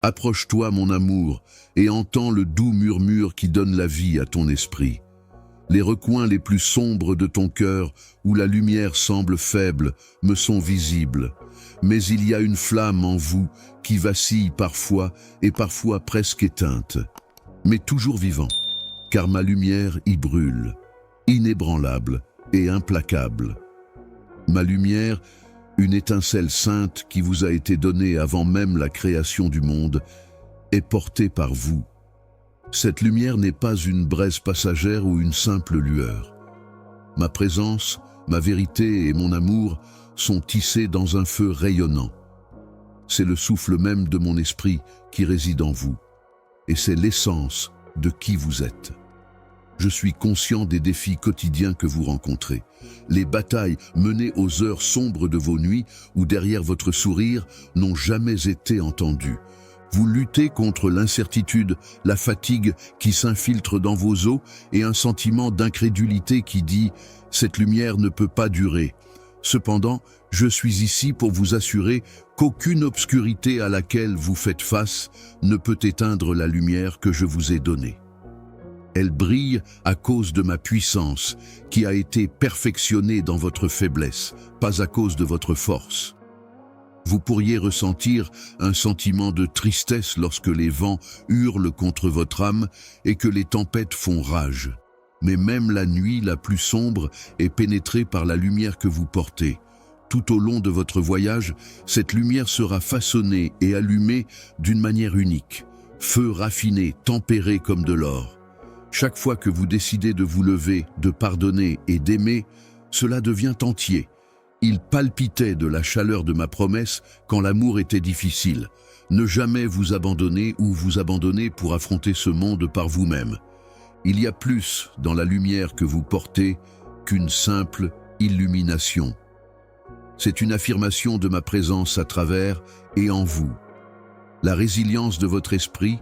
Approche-toi, mon amour, et entends le doux murmure qui donne la vie à ton esprit. Les recoins les plus sombres de ton cœur, où la lumière semble faible, me sont visibles. Mais il y a une flamme en vous qui vacille parfois et parfois presque éteinte, mais toujours vivant, car ma lumière y brûle, inébranlable et implacable. Ma lumière, une étincelle sainte qui vous a été donnée avant même la création du monde, est portée par vous. Cette lumière n'est pas une braise passagère ou une simple lueur. Ma présence, ma vérité et mon amour sont tissés dans un feu rayonnant. C'est le souffle même de mon esprit qui réside en vous, et c'est l'essence de qui vous êtes. Je suis conscient des défis quotidiens que vous rencontrez, les batailles menées aux heures sombres de vos nuits ou derrière votre sourire n'ont jamais été entendues. Vous luttez contre l'incertitude, la fatigue qui s'infiltre dans vos os et un sentiment d'incrédulité qui dit « cette lumière ne peut pas durer ». Cependant, je suis ici pour vous assurer qu'aucune obscurité à laquelle vous faites face ne peut éteindre la lumière que je vous ai donnée. Elle brille à cause de ma puissance, qui a été perfectionnée dans votre faiblesse, pas à cause de votre force. Vous pourriez ressentir un sentiment de tristesse lorsque les vents hurlent contre votre âme et que les tempêtes font rage. Mais même la nuit la plus sombre est pénétrée par la lumière que vous portez. Tout au long de votre voyage, cette lumière sera façonnée et allumée d'une manière unique. Feu raffiné, tempéré comme de l'or. Chaque fois que vous décidez de vous lever, de pardonner et d'aimer, cela devient entier. Il palpitait de la chaleur de ma promesse quand l'amour était difficile. Ne jamais vous abandonner ou vous abandonner pour affronter ce monde par vous-même. Il y a plus dans la lumière que vous portez qu'une simple illumination. C'est une affirmation de ma présence à travers et en vous. La résilience de votre esprit,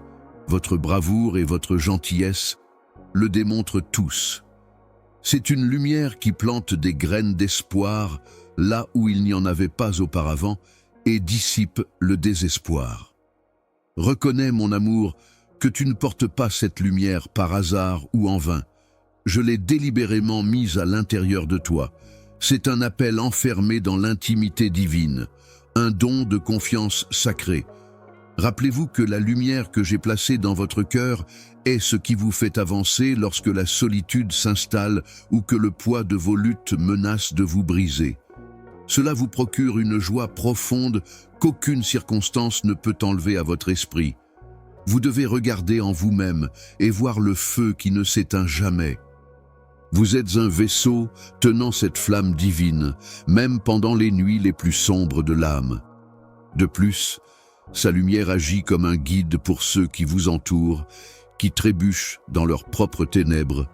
votre bravoure et votre gentillesse le démontrent tous. C'est une lumière qui plante des graines d'espoir là où il n'y en avait pas auparavant et dissipe le désespoir. Reconnais, mon amour, que tu ne portes pas cette lumière par hasard ou en vain. Je l'ai délibérément mise à l'intérieur de toi. C'est un appel enfermé dans l'intimité divine, un don de confiance sacrée. Rappelez-vous que la lumière que j'ai placée dans votre cœur est ce qui vous fait avancer lorsque la solitude s'installe ou que le poids de vos luttes menace de vous briser. Cela vous procure une joie profonde qu'aucune circonstance ne peut enlever à votre esprit. Vous devez regarder en vous-même et voir le feu qui ne s'éteint jamais. Vous êtes un vaisseau tenant cette flamme divine, même pendant les nuits les plus sombres de l'âme. De plus, sa lumière agit comme un guide pour ceux qui vous entourent, qui trébuchent dans leurs propres ténèbres,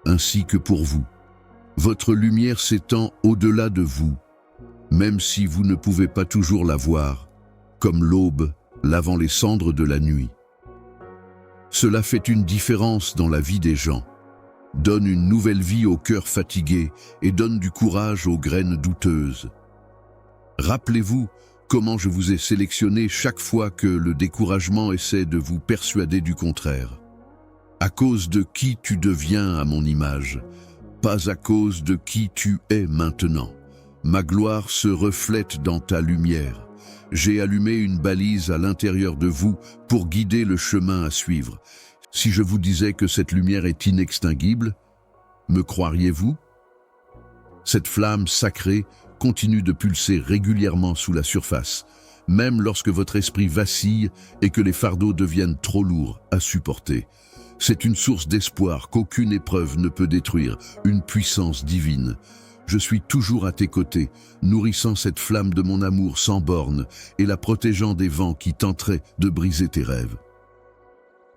ainsi que pour vous. Votre lumière s'étend au-delà de vous, même si vous ne pouvez pas toujours la voir, comme l'aube lavant les cendres de la nuit. Cela fait une différence dans la vie des gens, donne une nouvelle vie au cœur fatigué et donne du courage aux graines douteuses. Rappelez-vous comment je vous ai sélectionné chaque fois que le découragement essaie de vous persuader du contraire. À cause de qui tu deviens à mon image, pas à cause de qui tu es maintenant. Ma gloire se reflète dans ta lumière. J'ai allumé une balise à l'intérieur de vous pour guider le chemin à suivre. Si je vous disais que cette lumière est inextinguible, me croiriez-vous? Cette flamme sacrée continue de pulser régulièrement sous la surface, même lorsque votre esprit vacille et que les fardeaux deviennent trop lourds à supporter. C'est une source d'espoir qu'aucune épreuve ne peut détruire, une puissance divine. Je suis toujours à tes côtés, nourrissant cette flamme de mon amour sans bornes et la protégeant des vents qui tenteraient de briser tes rêves.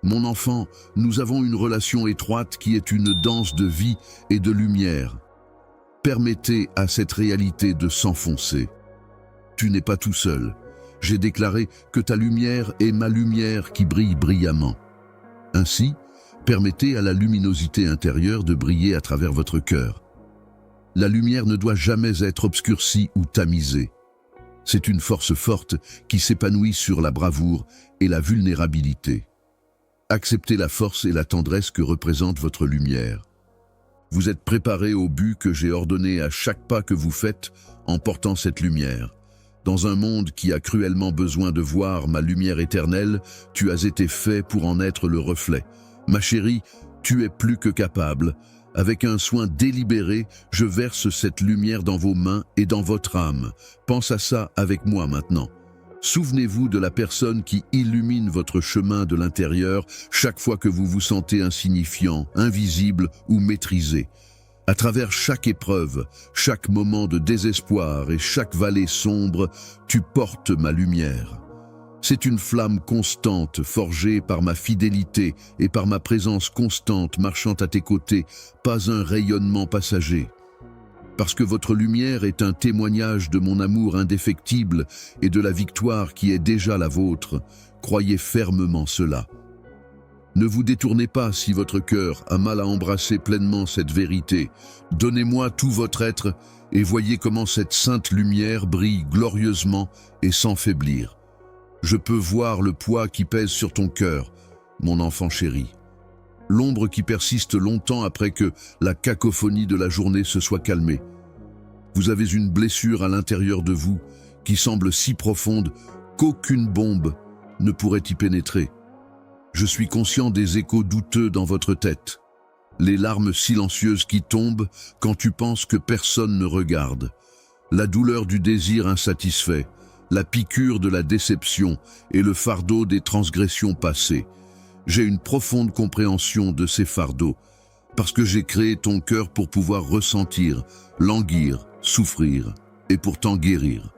Mon enfant, nous avons une relation étroite qui est une danse de vie et de lumière. Permettez à cette réalité de s'enfoncer. Tu n'es pas tout seul. J'ai déclaré que ta lumière est ma lumière qui brille brillamment. Ainsi, permettez à la luminosité intérieure de briller à travers votre cœur. La lumière ne doit jamais être obscurcie ou tamisée. C'est une force forte qui s'épanouit sur la bravoure et la vulnérabilité. Acceptez la force et la tendresse que représente votre lumière. Vous êtes préparé au but que j'ai ordonné à chaque pas que vous faites en portant cette lumière. Dans un monde qui a cruellement besoin de voir ma lumière éternelle, tu as été fait pour en être le reflet. Ma chérie, tu es plus que capable. Avec un soin délibéré, je verse cette lumière dans vos mains et dans votre âme. Pense à ça avec moi maintenant. Souvenez-vous de la personne qui illumine votre chemin de l'intérieur chaque fois que vous vous sentez insignifiant, invisible ou maîtrisé. À travers chaque épreuve, chaque moment de désespoir et chaque vallée sombre, tu portes ma lumière. C'est une flamme constante, forgée par ma fidélité et par ma présence constante marchant à tes côtés, pas un rayonnement passager. Parce que votre lumière est un témoignage de mon amour indéfectible et de la victoire qui est déjà la vôtre, croyez fermement cela. Ne vous détournez pas si votre cœur a mal à embrasser pleinement cette vérité. Donnez-moi tout votre être et voyez comment cette sainte lumière brille glorieusement et sans faiblir. Je peux voir le poids qui pèse sur ton cœur, mon enfant chéri. L'ombre qui persiste longtemps après que la cacophonie de la journée se soit calmée. Vous avez une blessure à l'intérieur de vous qui semble si profonde qu'aucune bombe ne pourrait y pénétrer. Je suis conscient des échos douteux dans votre tête, les larmes silencieuses qui tombent quand tu penses que personne ne regarde, la douleur du désir insatisfait, la piqûre de la déception et le fardeau des transgressions passées. J'ai une profonde compréhension de ces fardeaux, parce que j'ai créé ton cœur pour pouvoir ressentir, languir, souffrir et pourtant guérir.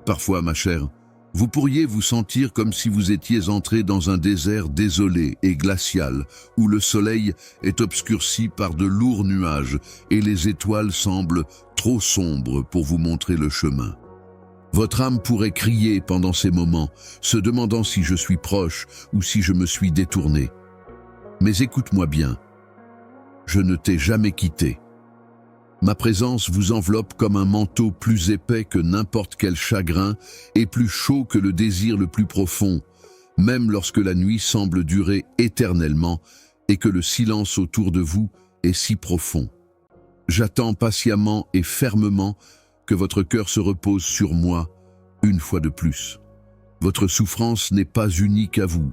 Parfois, ma chère, vous pourriez vous sentir comme si vous étiez entré dans un désert désolé et glacial, où le soleil est obscurci par de lourds nuages et les étoiles semblent trop sombres pour vous montrer le chemin. Votre âme pourrait crier pendant ces moments, se demandant si je suis proche ou si je me suis détourné. Mais écoute-moi bien, je ne t'ai jamais quitté. Ma présence vous enveloppe comme un manteau plus épais que n'importe quel chagrin et plus chaud que le désir le plus profond, même lorsque la nuit semble durer éternellement et que le silence autour de vous est si profond. J'attends patiemment et fermement que votre cœur se repose sur moi une fois de plus. Votre souffrance n'est pas unique à vous.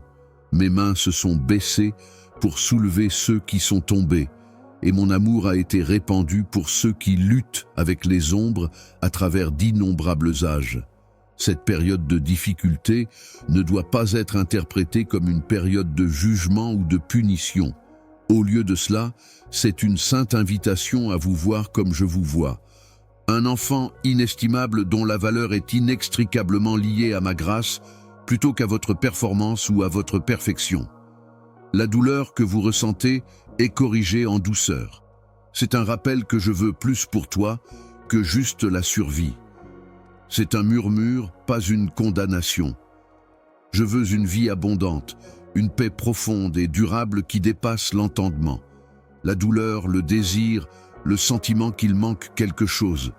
Mes mains se sont baissées pour soulever ceux qui sont tombés, et mon amour a été répandu pour ceux qui luttent avec les ombres à travers d'innombrables âges. Cette période de difficulté ne doit pas être interprétée comme une période de jugement ou de punition. Au lieu de cela, c'est une sainte invitation à vous voir comme je vous vois. Un enfant inestimable dont la valeur est inextricablement liée à ma grâce plutôt qu'à votre performance ou à votre perfection. La douleur que vous ressentez est corrigée en douceur. C'est un rappel que je veux plus pour toi que juste la survie. C'est un murmure, pas une condamnation. Je veux une vie abondante, une paix profonde et durable qui dépasse l'entendement. La douleur, le désir, le sentiment qu'il manque quelque chose.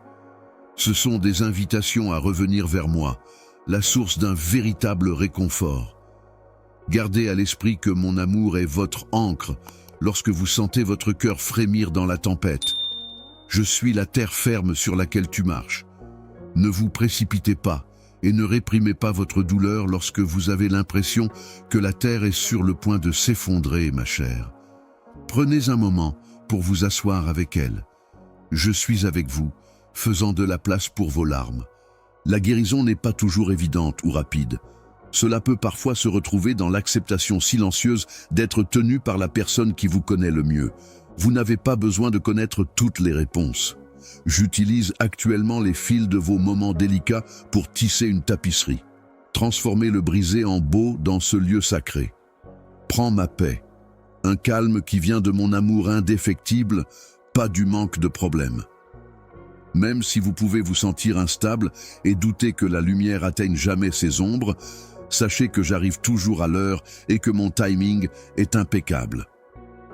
Ce sont des invitations à revenir vers moi, la source d'un véritable réconfort. Gardez à l'esprit que mon amour est votre ancre lorsque vous sentez votre cœur frémir dans la tempête. Je suis la terre ferme sur laquelle tu marches. Ne vous précipitez pas et ne réprimez pas votre douleur lorsque vous avez l'impression que la terre est sur le point de s'effondrer, ma chère. Prenez un moment pour vous asseoir avec elle. Je suis avec vous, faisant de la place pour vos larmes. La guérison n'est pas toujours évidente ou rapide. Cela peut parfois se retrouver dans l'acceptation silencieuse d'être tenu par la personne qui vous connaît le mieux. Vous n'avez pas besoin de connaître toutes les réponses. J'utilise actuellement les fils de vos moments délicats pour tisser une tapisserie. Transformer le brisé en beau dans ce lieu sacré. Prends ma paix. Un calme qui vient de mon amour indéfectible, pas du manque de problèmes. Même si vous pouvez vous sentir instable et douter que la lumière atteigne jamais ses ombres, sachez que j'arrive toujours à l'heure et que mon timing est impeccable.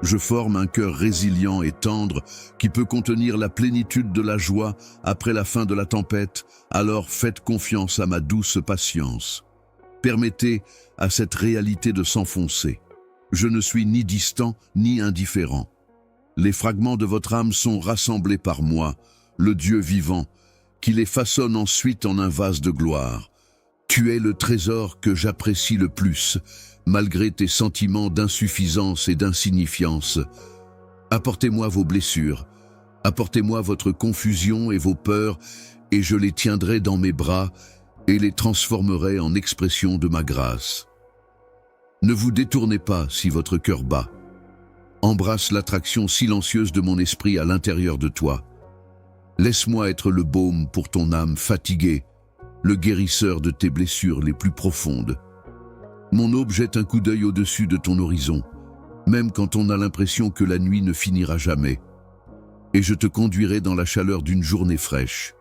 Je forme un cœur résilient et tendre qui peut contenir la plénitude de la joie après la fin de la tempête, alors faites confiance à ma douce patience. Permettez à cette réalité de s'enfoncer. Je ne suis ni distant ni indifférent. Les fragments de votre âme sont rassemblés par moi, le Dieu vivant, qui les façonne ensuite en un vase de gloire. Tu es le trésor que j'apprécie le plus, malgré tes sentiments d'insuffisance et d'insignifiance. Apportez-moi vos blessures, apportez-moi votre confusion et vos peurs, et je les tiendrai dans mes bras et les transformerai en expression de ma grâce. Ne vous détournez pas si votre cœur bat. Embrasse l'attraction silencieuse de mon esprit à l'intérieur de toi. Laisse-moi être le baume pour ton âme fatiguée, le guérisseur de tes blessures les plus profondes. Mon aube jette un coup d'œil au-dessus de ton horizon, même quand on a l'impression que la nuit ne finira jamais. Et je te conduirai dans la chaleur d'une journée fraîche.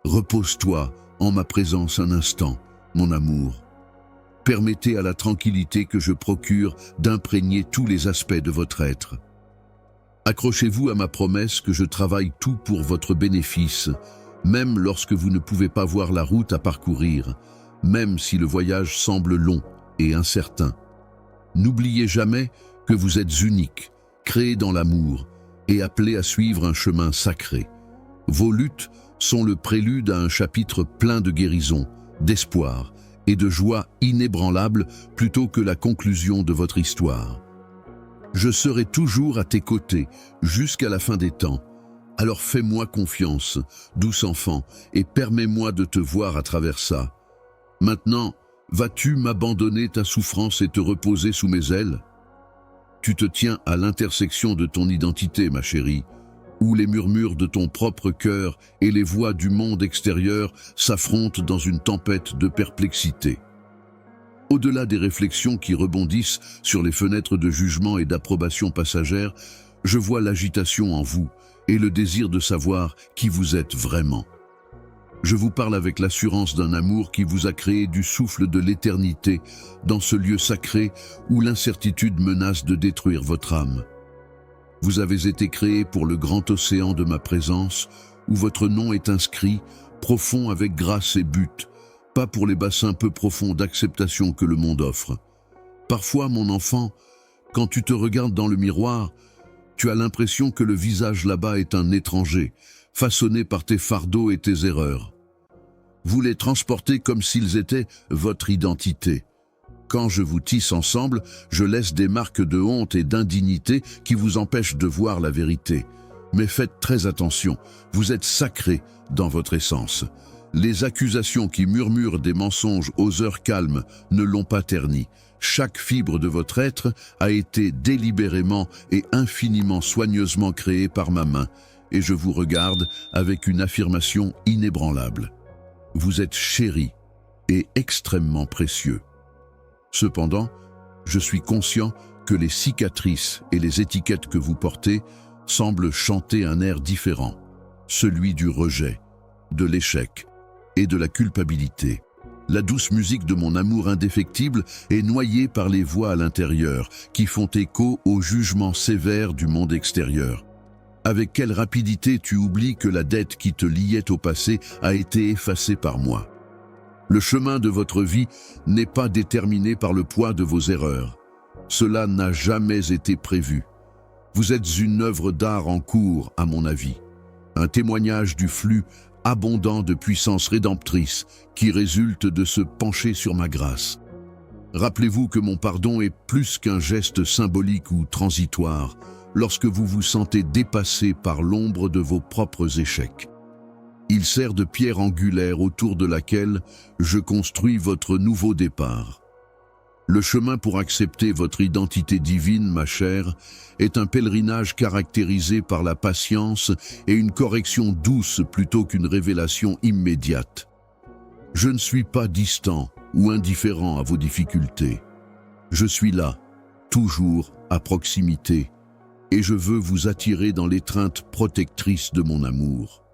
Repose-toi en ma présence un instant, mon amour. Permettez à la tranquillité que je procure d'imprégner tous les aspects de votre être. Accrochez-vous à ma promesse que je travaille tout pour votre bénéfice, même lorsque vous ne pouvez pas voir la route à parcourir, même si le voyage semble long et incertain. N'oubliez jamais que vous êtes unique, créé dans l'amour et appelé à suivre un chemin sacré. Vos luttes sont le prélude à un chapitre plein de guérison, d'espoir et de joie inébranlable plutôt que la conclusion de votre histoire. Je serai toujours à tes côtés jusqu'à la fin des temps. Alors fais-moi confiance, douce enfant, et permets-moi de te voir à travers ça. Maintenant, vas-tu m'abandonner ta souffrance et te reposer sous mes ailes? Tu te tiens à l'intersection de ton identité, ma chérie, où les murmures de ton propre cœur et les voix du monde extérieur s'affrontent dans une tempête de perplexité. Au-delà des réflexions qui rebondissent sur les fenêtres de jugement et d'approbation passagère, je vois l'agitation en vous et le désir de savoir qui vous êtes vraiment. Je vous parle avec l'assurance d'un amour qui vous a créé du souffle de l'éternité dans ce lieu sacré où l'incertitude menace de détruire votre âme. Vous avez été créé pour le grand océan de ma présence où votre nom est inscrit, profond avec grâce et but, pas pour les bassins peu profonds d'acceptation que le monde offre. Parfois, mon enfant, quand tu te regardes dans le miroir, tu as l'impression que le visage là-bas est un étranger, façonné par tes fardeaux et tes erreurs. Vous les transportez comme s'ils étaient votre identité. Quand je vous tisse ensemble, je laisse des marques de honte et d'indignité qui vous empêchent de voir la vérité. Mais faites très attention, vous êtes sacré dans votre essence. Les accusations qui murmurent des mensonges aux heures calmes ne l'ont pas terni. Chaque fibre de votre être a été délibérément et infiniment soigneusement créée par ma main, et je vous regarde avec une affirmation inébranlable. Vous êtes chéri et extrêmement précieux. Cependant, je suis conscient que les cicatrices et les étiquettes que vous portez semblent chanter un air différent, celui du rejet, de l'échec et de la culpabilité. La douce musique de mon amour indéfectible est noyée par les voix à l'intérieur qui font écho au jugement sévère du monde extérieur. Avec quelle rapidité tu oublies que la dette qui te liait au passé a été effacée par moi. Le chemin de votre vie n'est pas déterminé par le poids de vos erreurs. Cela n'a jamais été prévu. Vous êtes une œuvre d'art en cours, à mon avis. Un témoignage du flux abondant de puissance rédemptrice qui résulte de se pencher sur ma grâce. Rappelez-vous que mon pardon est plus qu'un geste symbolique ou transitoire lorsque vous vous sentez dépassé par l'ombre de vos propres échecs. Il sert de pierre angulaire autour de laquelle je construis votre nouveau départ. Le chemin pour accepter votre identité divine, ma chère, est un pèlerinage caractérisé par la patience et une correction douce plutôt qu'une révélation immédiate. Je ne suis pas distant ou indifférent à vos difficultés. Je suis là, toujours à proximité, et je veux vous attirer dans l'étreinte protectrice de mon amour.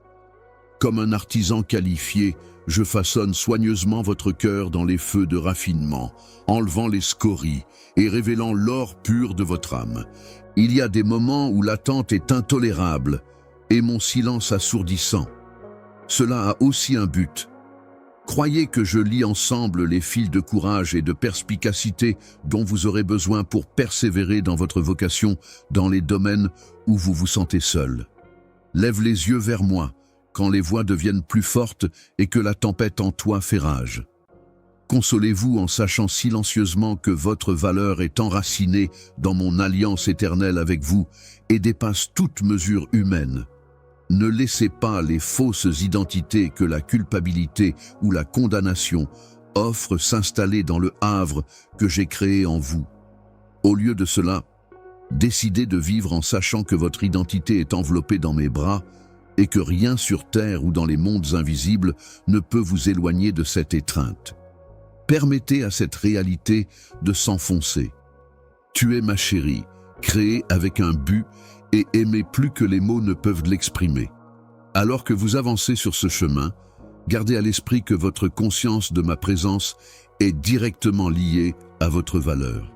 Comme un artisan qualifié, je façonne soigneusement votre cœur dans les feux de raffinement, enlevant les scories et révélant l'or pur de votre âme. Il y a des moments où l'attente est intolérable et mon silence assourdissant. Cela a aussi un but. Croyez que je lie ensemble les fils de courage et de perspicacité dont vous aurez besoin pour persévérer dans votre vocation dans les domaines où vous vous sentez seul. Lève les yeux vers moi quand les voix deviennent plus fortes et que la tempête en toi fait rage. Consolez-vous en sachant silencieusement que votre valeur est enracinée dans mon alliance éternelle avec vous et dépasse toute mesure humaine. Ne laissez pas les fausses identités que la culpabilité ou la condamnation offrent s'installer dans le havre que j'ai créé en vous. Au lieu de cela, décidez de vivre en sachant que votre identité est enveloppée dans mes bras et que rien sur terre ou dans les mondes invisibles ne peut vous éloigner de cette étreinte. Permettez à cette réalité de s'enfoncer. Tu es ma chérie, créée avec un but et aimée plus que les mots ne peuvent l'exprimer. Alors que vous avancez sur ce chemin, gardez à l'esprit que votre conscience de ma présence est directement liée à votre valeur.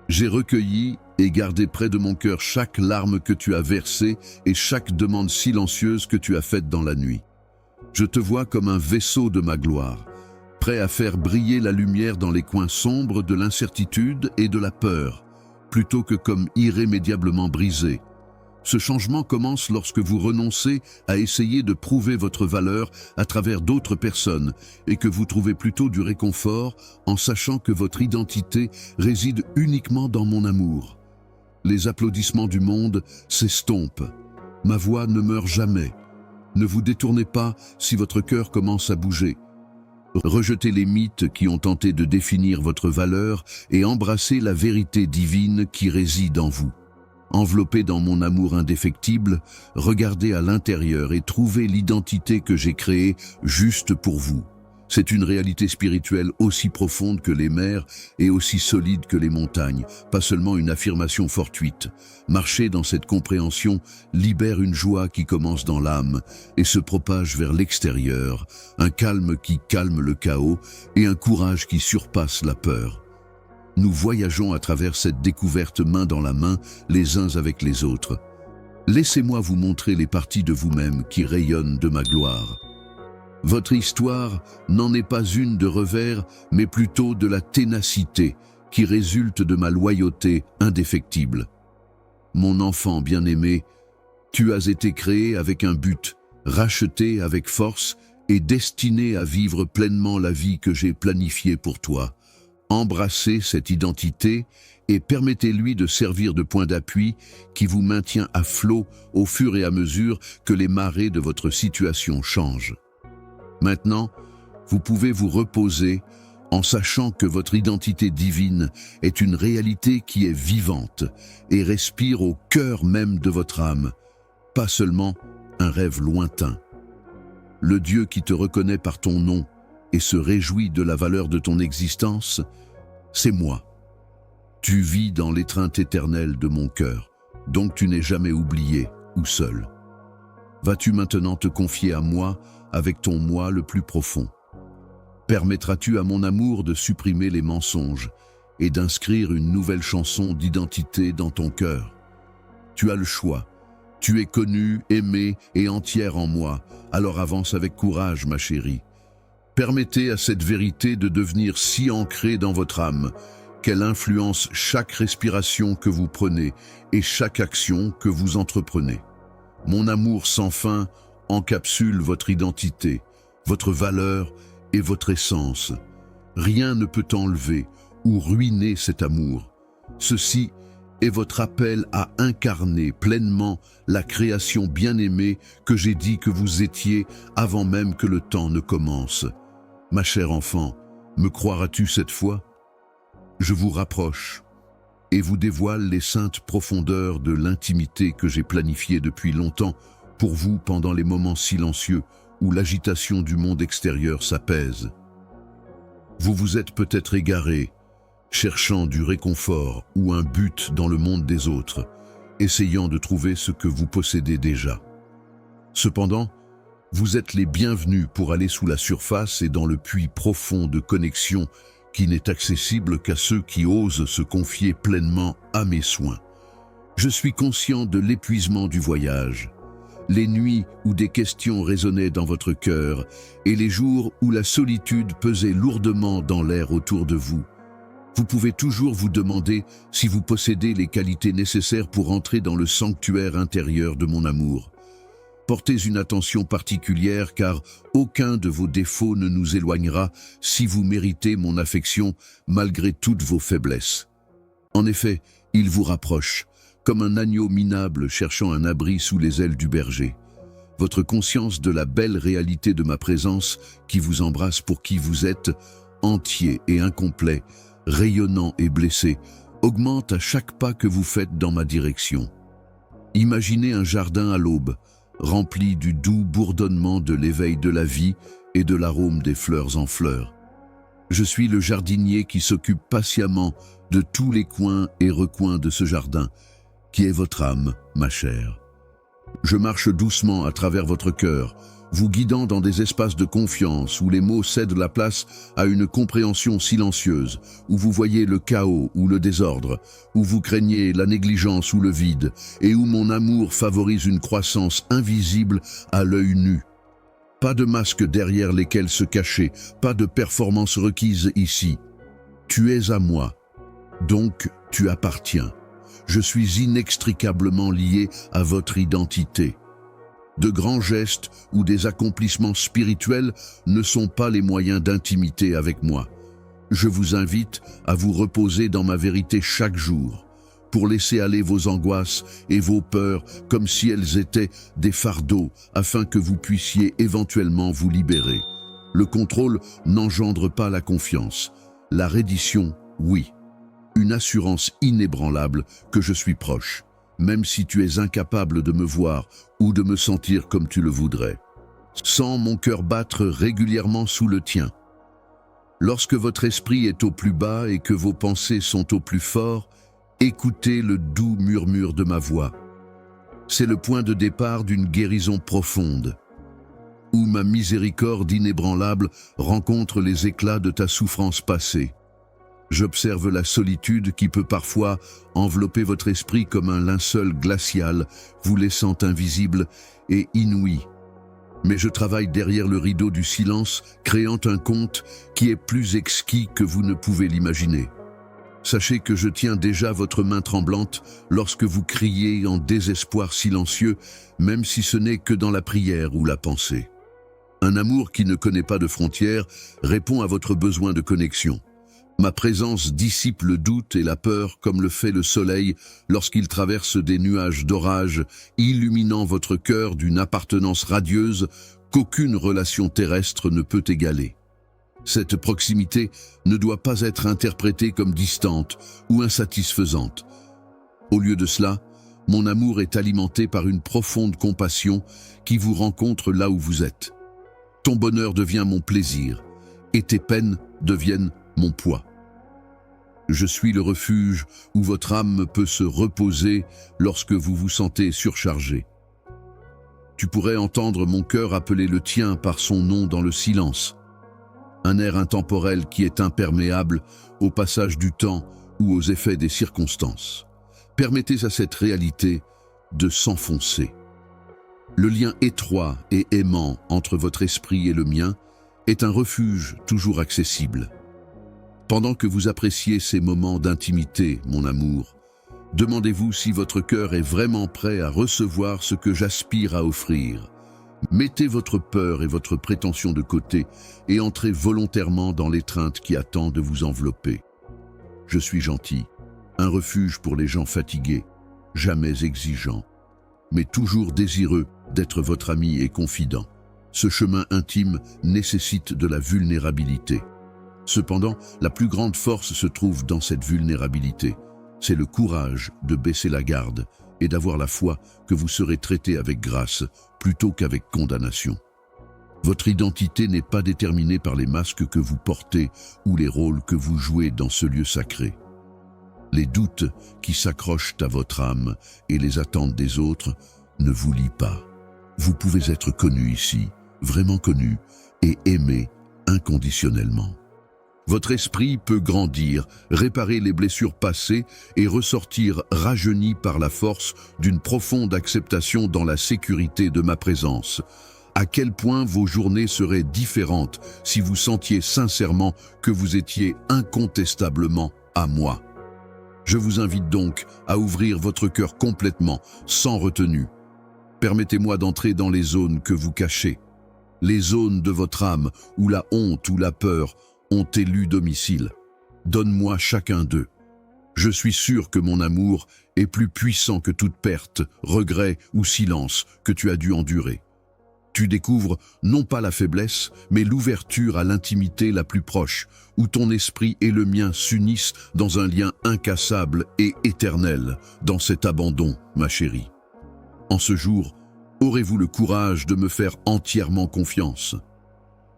J'ai recueilli et gardé près de mon cœur chaque larme que tu as versée et chaque demande silencieuse que tu as faite dans la nuit. Je te vois comme un vaisseau de ma gloire, prêt à faire briller la lumière dans les coins sombres de l'incertitude et de la peur, plutôt que comme irrémédiablement brisé. Ce changement commence lorsque vous renoncez à essayer de prouver votre valeur à travers d'autres personnes et que vous trouvez plutôt du réconfort en sachant que votre identité réside uniquement dans mon amour. Les applaudissements du monde s'estompent. Ma voix ne meurt jamais. Ne vous détournez pas si votre cœur commence à bouger. Rejetez les mythes qui ont tenté de définir votre valeur et embrassez la vérité divine qui réside en vous. Enveloppé dans mon amour indéfectible, regardez à l'intérieur et trouvez l'identité que j'ai créée juste pour vous. C'est une réalité spirituelle aussi profonde que les mers et aussi solide que les montagnes, pas seulement une affirmation fortuite. Marcher dans cette compréhension libère une joie qui commence dans l'âme et se propage vers l'extérieur, un calme qui calme le chaos et un courage qui surpasse la peur. Nous voyageons à travers cette découverte main dans la main, les uns avec les autres. Laissez-moi vous montrer les parties de vous-même qui rayonnent de ma gloire. Votre histoire n'en est pas une de revers, mais plutôt de la ténacité qui résulte de ma loyauté indéfectible. Mon enfant bien-aimé, tu as été créé avec un but, racheté avec force et destiné à vivre pleinement la vie que j'ai planifiée pour toi. Embrassez cette identité et permettez-lui de servir de point d'appui qui vous maintient à flot au fur et à mesure que les marées de votre situation changent. Maintenant, vous pouvez vous reposer en sachant que votre identité divine est une réalité qui est vivante et respire au cœur même de votre âme, pas seulement un rêve lointain. Le Dieu qui te reconnaît par ton nom et se réjouit de la valeur de ton existence, c'est moi. Tu vis dans l'étreinte éternelle de mon cœur, donc tu n'es jamais oublié ou seul. Vas-tu maintenant te confier à moi avec ton moi le plus profond? Permettras-tu à mon amour de supprimer les mensonges et d'inscrire une nouvelle chanson d'identité dans ton cœur? Tu as le choix. Tu es connue, aimée et entière en moi, alors avance avec courage, ma chérie. Permettez à cette vérité de devenir si ancrée dans votre âme qu'elle influence chaque respiration que vous prenez et chaque action que vous entreprenez. Mon amour sans fin encapsule votre identité, votre valeur et votre essence. Rien ne peut enlever ou ruiner cet amour. Ceci est votre appel à incarner pleinement la création bien-aimée que j'ai dit que vous étiez avant même que le temps ne commence. Ma chère enfant, me croiras-tu cette fois? Je vous rapproche et vous dévoile les saintes profondeurs de l'intimité que j'ai planifiée depuis longtemps pour vous pendant les moments silencieux où l'agitation du monde extérieur s'apaise. Vous vous êtes peut-être égaré, cherchant du réconfort ou un but dans le monde des autres, essayant de trouver ce que vous possédez déjà. Cependant, Vous êtes les bienvenus pour aller sous la surface et dans le puits profond de connexion qui n'est accessible qu'à ceux qui osent se confier pleinement à mes soins. Je suis conscient de l'épuisement du voyage, les nuits où des questions résonnaient dans votre cœur et les jours où la solitude pesait lourdement dans l'air autour de vous. Vous pouvez toujours vous demander si vous possédez les qualités nécessaires pour entrer dans le sanctuaire intérieur de mon amour. Portez une attention particulière car aucun de vos défauts ne nous éloignera si vous méritez mon affection malgré toutes vos faiblesses. En effet, il vous rapproche, comme un agneau minable cherchant un abri sous les ailes du berger. Votre conscience de la belle réalité de ma présence qui vous embrasse pour qui vous êtes, entier et incomplet, rayonnant et blessé, augmente à chaque pas que vous faites dans ma direction. Imaginez un jardin à l'aube, rempli du doux bourdonnement de l'éveil de la vie et de l'arôme des fleurs en fleurs. Je suis le jardinier qui s'occupe patiemment de tous les coins et recoins de ce jardin, qui est votre âme, ma chère. Je marche doucement à travers votre cœur, vous guidant dans des espaces de confiance où les mots cèdent la place à une compréhension silencieuse, où vous voyez le chaos ou le désordre, où vous craignez la négligence ou le vide, et où mon amour favorise une croissance invisible à l'œil nu. Pas de masques derrière lesquels se cacher, pas de performance requise ici. Tu es à moi, donc tu appartiens. Je suis inextricablement lié à votre identité. De grands gestes ou des accomplissements spirituels ne sont pas les moyens d'intimité avec moi. Je vous invite à vous reposer dans ma vérité chaque jour, pour laisser aller vos angoisses et vos peurs comme si elles étaient des fardeaux, afin que vous puissiez éventuellement vous libérer. Le contrôle n'engendre pas la confiance. La reddition, oui. Une assurance inébranlable que je suis proche, même si tu es incapable de me voir ou de me sentir comme tu le voudrais. Sens mon cœur battre régulièrement sous le tien. Lorsque votre esprit est au plus bas et que vos pensées sont au plus fort, écoutez le doux murmure de ma voix. C'est le point de départ d'une guérison profonde, où ma miséricorde inébranlable rencontre les éclats de ta souffrance passée. J'observe la solitude qui peut parfois envelopper votre esprit comme un linceul glacial, vous laissant invisible et inouï. Mais je travaille derrière le rideau du silence, créant un conte qui est plus exquis que vous ne pouvez l'imaginer. Sachez que je tiens déjà votre main tremblante lorsque vous criez en désespoir silencieux, même si ce n'est que dans la prière ou la pensée. Un amour qui ne connaît pas de frontières répond à votre besoin de connexion. Ma présence dissipe le doute et la peur comme le fait le soleil lorsqu'il traverse des nuages d'orage, illuminant votre cœur d'une appartenance radieuse qu'aucune relation terrestre ne peut égaler. Cette proximité ne doit pas être interprétée comme distante ou insatisfaisante. Au lieu de cela, mon amour est alimenté par une profonde compassion qui vous rencontre là où vous êtes. Ton bonheur devient mon plaisir et tes peines deviennent mon poids. Je suis le refuge où votre âme peut se reposer lorsque vous vous sentez surchargé. Tu pourrais entendre mon cœur appeler le tien par son nom dans le silence. Un air intemporel qui est imperméable au passage du temps ou aux effets des circonstances. Permettez à cette réalité de s'enfoncer. Le lien étroit et aimant entre votre esprit et le mien est un refuge toujours accessible. Pendant que vous appréciez ces moments d'intimité, mon amour, demandez-vous si votre cœur est vraiment prêt à recevoir ce que j'aspire à offrir. Mettez votre peur et votre prétention de côté et entrez volontairement dans l'étreinte qui attend de vous envelopper. Je suis gentil, un refuge pour les gens fatigués, jamais exigeant, mais toujours désireux d'être votre ami et confident. Ce chemin intime nécessite de la vulnérabilité. Cependant, la plus grande force se trouve dans cette vulnérabilité. C'est le courage de baisser la garde et d'avoir la foi que vous serez traité avec grâce plutôt qu'avec condamnation. Votre identité n'est pas déterminée par les masques que vous portez ou les rôles que vous jouez dans ce lieu sacré. Les doutes qui s'accrochent à votre âme et les attentes des autres ne vous lient pas. Vous pouvez être connu ici, vraiment connu et aimé inconditionnellement. Votre esprit peut grandir, réparer les blessures passées et ressortir rajeuni par la force d'une profonde acceptation dans la sécurité de ma présence. À quel point vos journées seraient différentes si vous sentiez sincèrement que vous étiez incontestablement à moi. Je vous invite donc à ouvrir votre cœur complètement, sans retenue. Permettez-moi d'entrer dans les zones que vous cachez, les zones de votre âme où la honte ou la peur ont élu domicile. Donne-moi chacun d'eux. Je suis sûr que mon amour est plus puissant que toute perte, regret ou silence que tu as dû endurer. Tu découvres non pas la faiblesse, mais l'ouverture à l'intimité la plus proche, où ton esprit et le mien s'unissent dans un lien incassable et éternel, dans cet abandon, ma chérie. En ce jour, aurez-vous le courage de me faire entièrement confiance?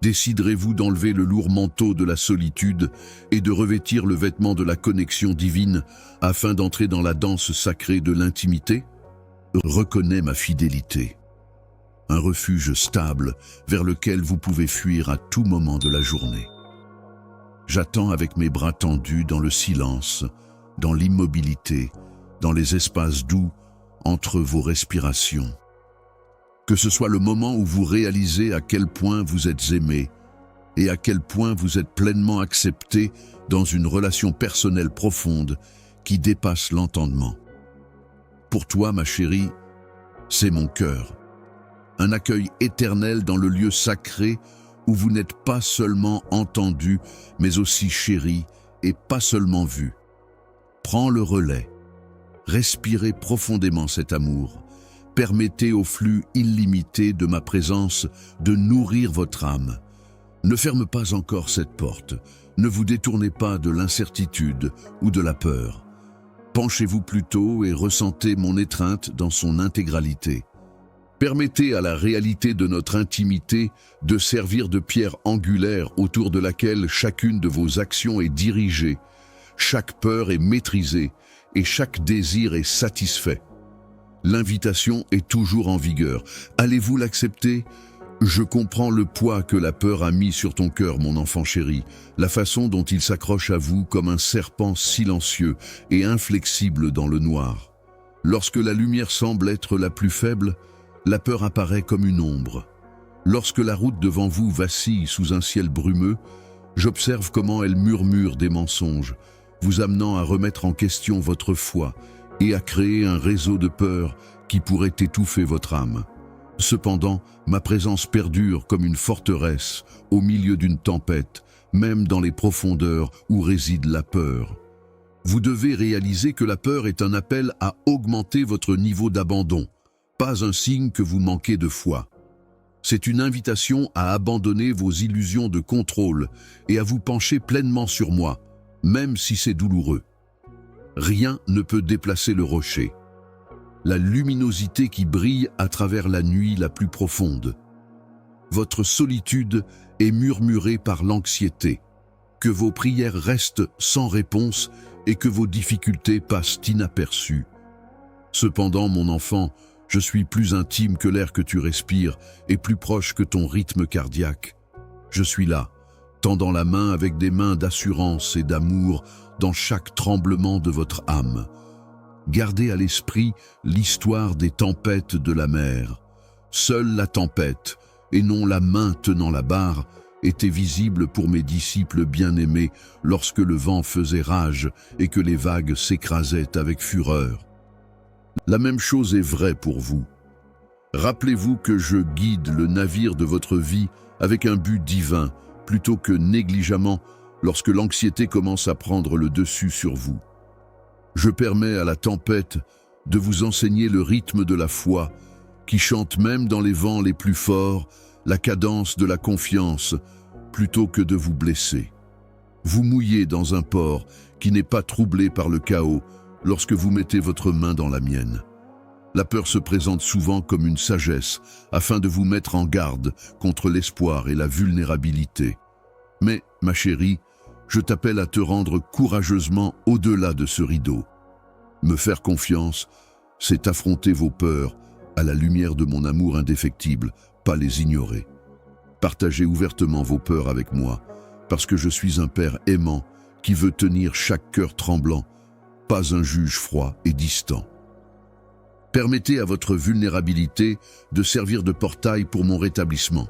Déciderez-vous d'enlever le lourd manteau de la solitude et de revêtir le vêtement de la connexion divine afin d'entrer dans la danse sacrée de l'intimité? Reconnais ma fidélité. Un refuge stable vers lequel vous pouvez fuir à tout moment de la journée. J'attends avec mes bras tendus dans le silence, dans l'immobilité, dans les espaces doux entre vos respirations. Que ce soit le moment où vous réalisez à quel point vous êtes aimé et à quel point vous êtes pleinement accepté dans une relation personnelle profonde qui dépasse l'entendement. Pour toi, ma chérie, c'est mon cœur. Un accueil éternel dans le lieu sacré où vous n'êtes pas seulement entendu, mais aussi chéri et pas seulement vu. Prends le relais. Respirez profondément cet amour. Permettez au flux illimité de ma présence de nourrir votre âme. Ne ferme pas encore cette porte. Ne vous détournez pas de l'incertitude ou de la peur. Penchez-vous plutôt et ressentez mon étreinte dans son intégralité. Permettez à la réalité de notre intimité de servir de pierre angulaire autour de laquelle chacune de vos actions est dirigée, chaque peur est maîtrisée et chaque désir est satisfait. L'invitation est toujours en vigueur. Allez-vous l'accepter? Je comprends le poids que la peur a mis sur ton cœur, mon enfant chéri, la façon dont il s'accroche à vous comme un serpent silencieux et inflexible dans le noir. Lorsque la lumière semble être la plus faible, la peur apparaît comme une ombre. Lorsque la route devant vous vacille sous un ciel brumeux, j'observe comment elle murmure des mensonges, vous amenant à remettre en question votre foi et à créer un réseau de peur qui pourrait étouffer votre âme. Cependant, ma présence perdure comme une forteresse au milieu d'une tempête, même dans les profondeurs où réside la peur. Vous devez réaliser que la peur est un appel à augmenter votre niveau d'abandon, pas un signe que vous manquez de foi. C'est une invitation à abandonner vos illusions de contrôle et à vous pencher pleinement sur moi, même si c'est douloureux. Rien ne peut déplacer le rocher. La luminosité qui brille à travers la nuit la plus profonde. Votre solitude est murmurée par l'anxiété. Que vos prières restent sans réponse et que vos difficultés passent inaperçues. Cependant, mon enfant, je suis plus intime que l'air que tu respires et plus proche que ton rythme cardiaque. Je suis là, tendant la main avec des mains d'assurance et d'amour dans chaque tremblement de votre âme. Gardez à l'esprit l'histoire des tempêtes de la mer. Seule la tempête, et non la main tenant la barre, était visible pour mes disciples bien-aimés lorsque le vent faisait rage et que les vagues s'écrasaient avec fureur. La même chose est vraie pour vous. Rappelez-vous que je guide le navire de votre vie avec un but divin, plutôt que négligemment lorsque l'anxiété commence à prendre le dessus sur vous. Je permets à la tempête de vous enseigner le rythme de la foi, qui chante même dans les vents les plus forts, la cadence de la confiance, plutôt que de vous blesser. Vous mouillez dans un port qui n'est pas troublé par le chaos lorsque vous mettez votre main dans la mienne. La peur se présente souvent comme une sagesse afin de vous mettre en garde contre l'espoir et la vulnérabilité. Mais, ma chérie, je t'appelle à te rendre courageusement au-delà de ce rideau. Me faire confiance, c'est affronter vos peurs à la lumière de mon amour indéfectible, pas les ignorer. Partagez ouvertement vos peurs avec moi, parce que je suis un père aimant qui veut tenir chaque cœur tremblant, pas un juge froid et distant. Permettez à votre vulnérabilité de servir de portail pour mon rétablissement,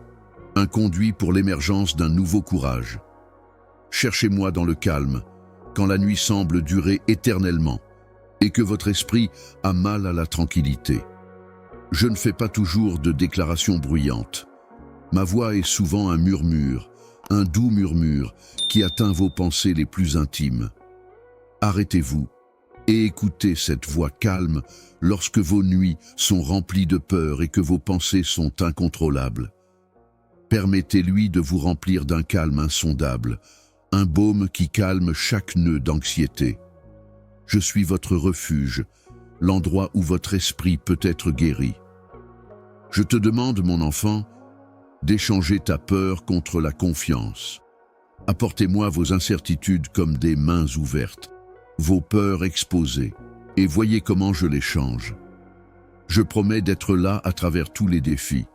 un conduit pour l'émergence d'un nouveau courage. Cherchez-moi dans le calme, quand la nuit semble durer éternellement, et que votre esprit a mal à la tranquillité. Je ne fais pas toujours de déclarations bruyantes. Ma voix est souvent un murmure, un doux murmure qui atteint vos pensées les plus intimes. Arrêtez-vous et écoutez cette voix calme lorsque vos nuits sont remplies de peur et que vos pensées sont incontrôlables. Permettez-lui de vous remplir d'un calme insondable, un baume qui calme chaque nœud d'anxiété. Je suis votre refuge, l'endroit où votre esprit peut être guéri. Je te demande, mon enfant, d'échanger ta peur contre la confiance. Apportez-moi vos incertitudes comme des mains ouvertes, vos peurs exposées, et voyez comment je les change. Je promets d'être là à travers tous les défis,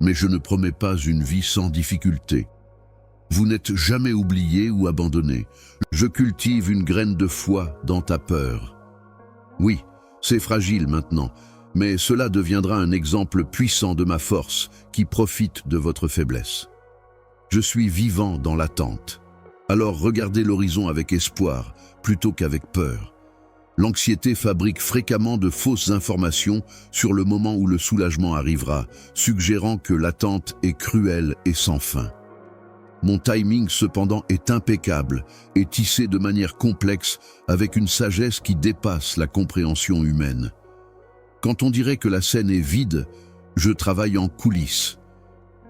mais je ne promets pas une vie sans difficulté. Vous n'êtes jamais oublié ou abandonné. Je cultive une graine de foi dans ta peur. Oui, c'est fragile maintenant, mais cela deviendra un exemple puissant de ma force qui profite de votre faiblesse. Je suis vivant dans l'attente. Alors regardez l'horizon avec espoir plutôt qu'avec peur. L'anxiété fabrique fréquemment de fausses informations sur le moment où le soulagement arrivera, suggérant que l'attente est cruelle et sans fin. Mon timing cependant est impeccable et tissé de manière complexe avec une sagesse qui dépasse la compréhension humaine. Quand on dirait que la scène est vide, je travaille en coulisses.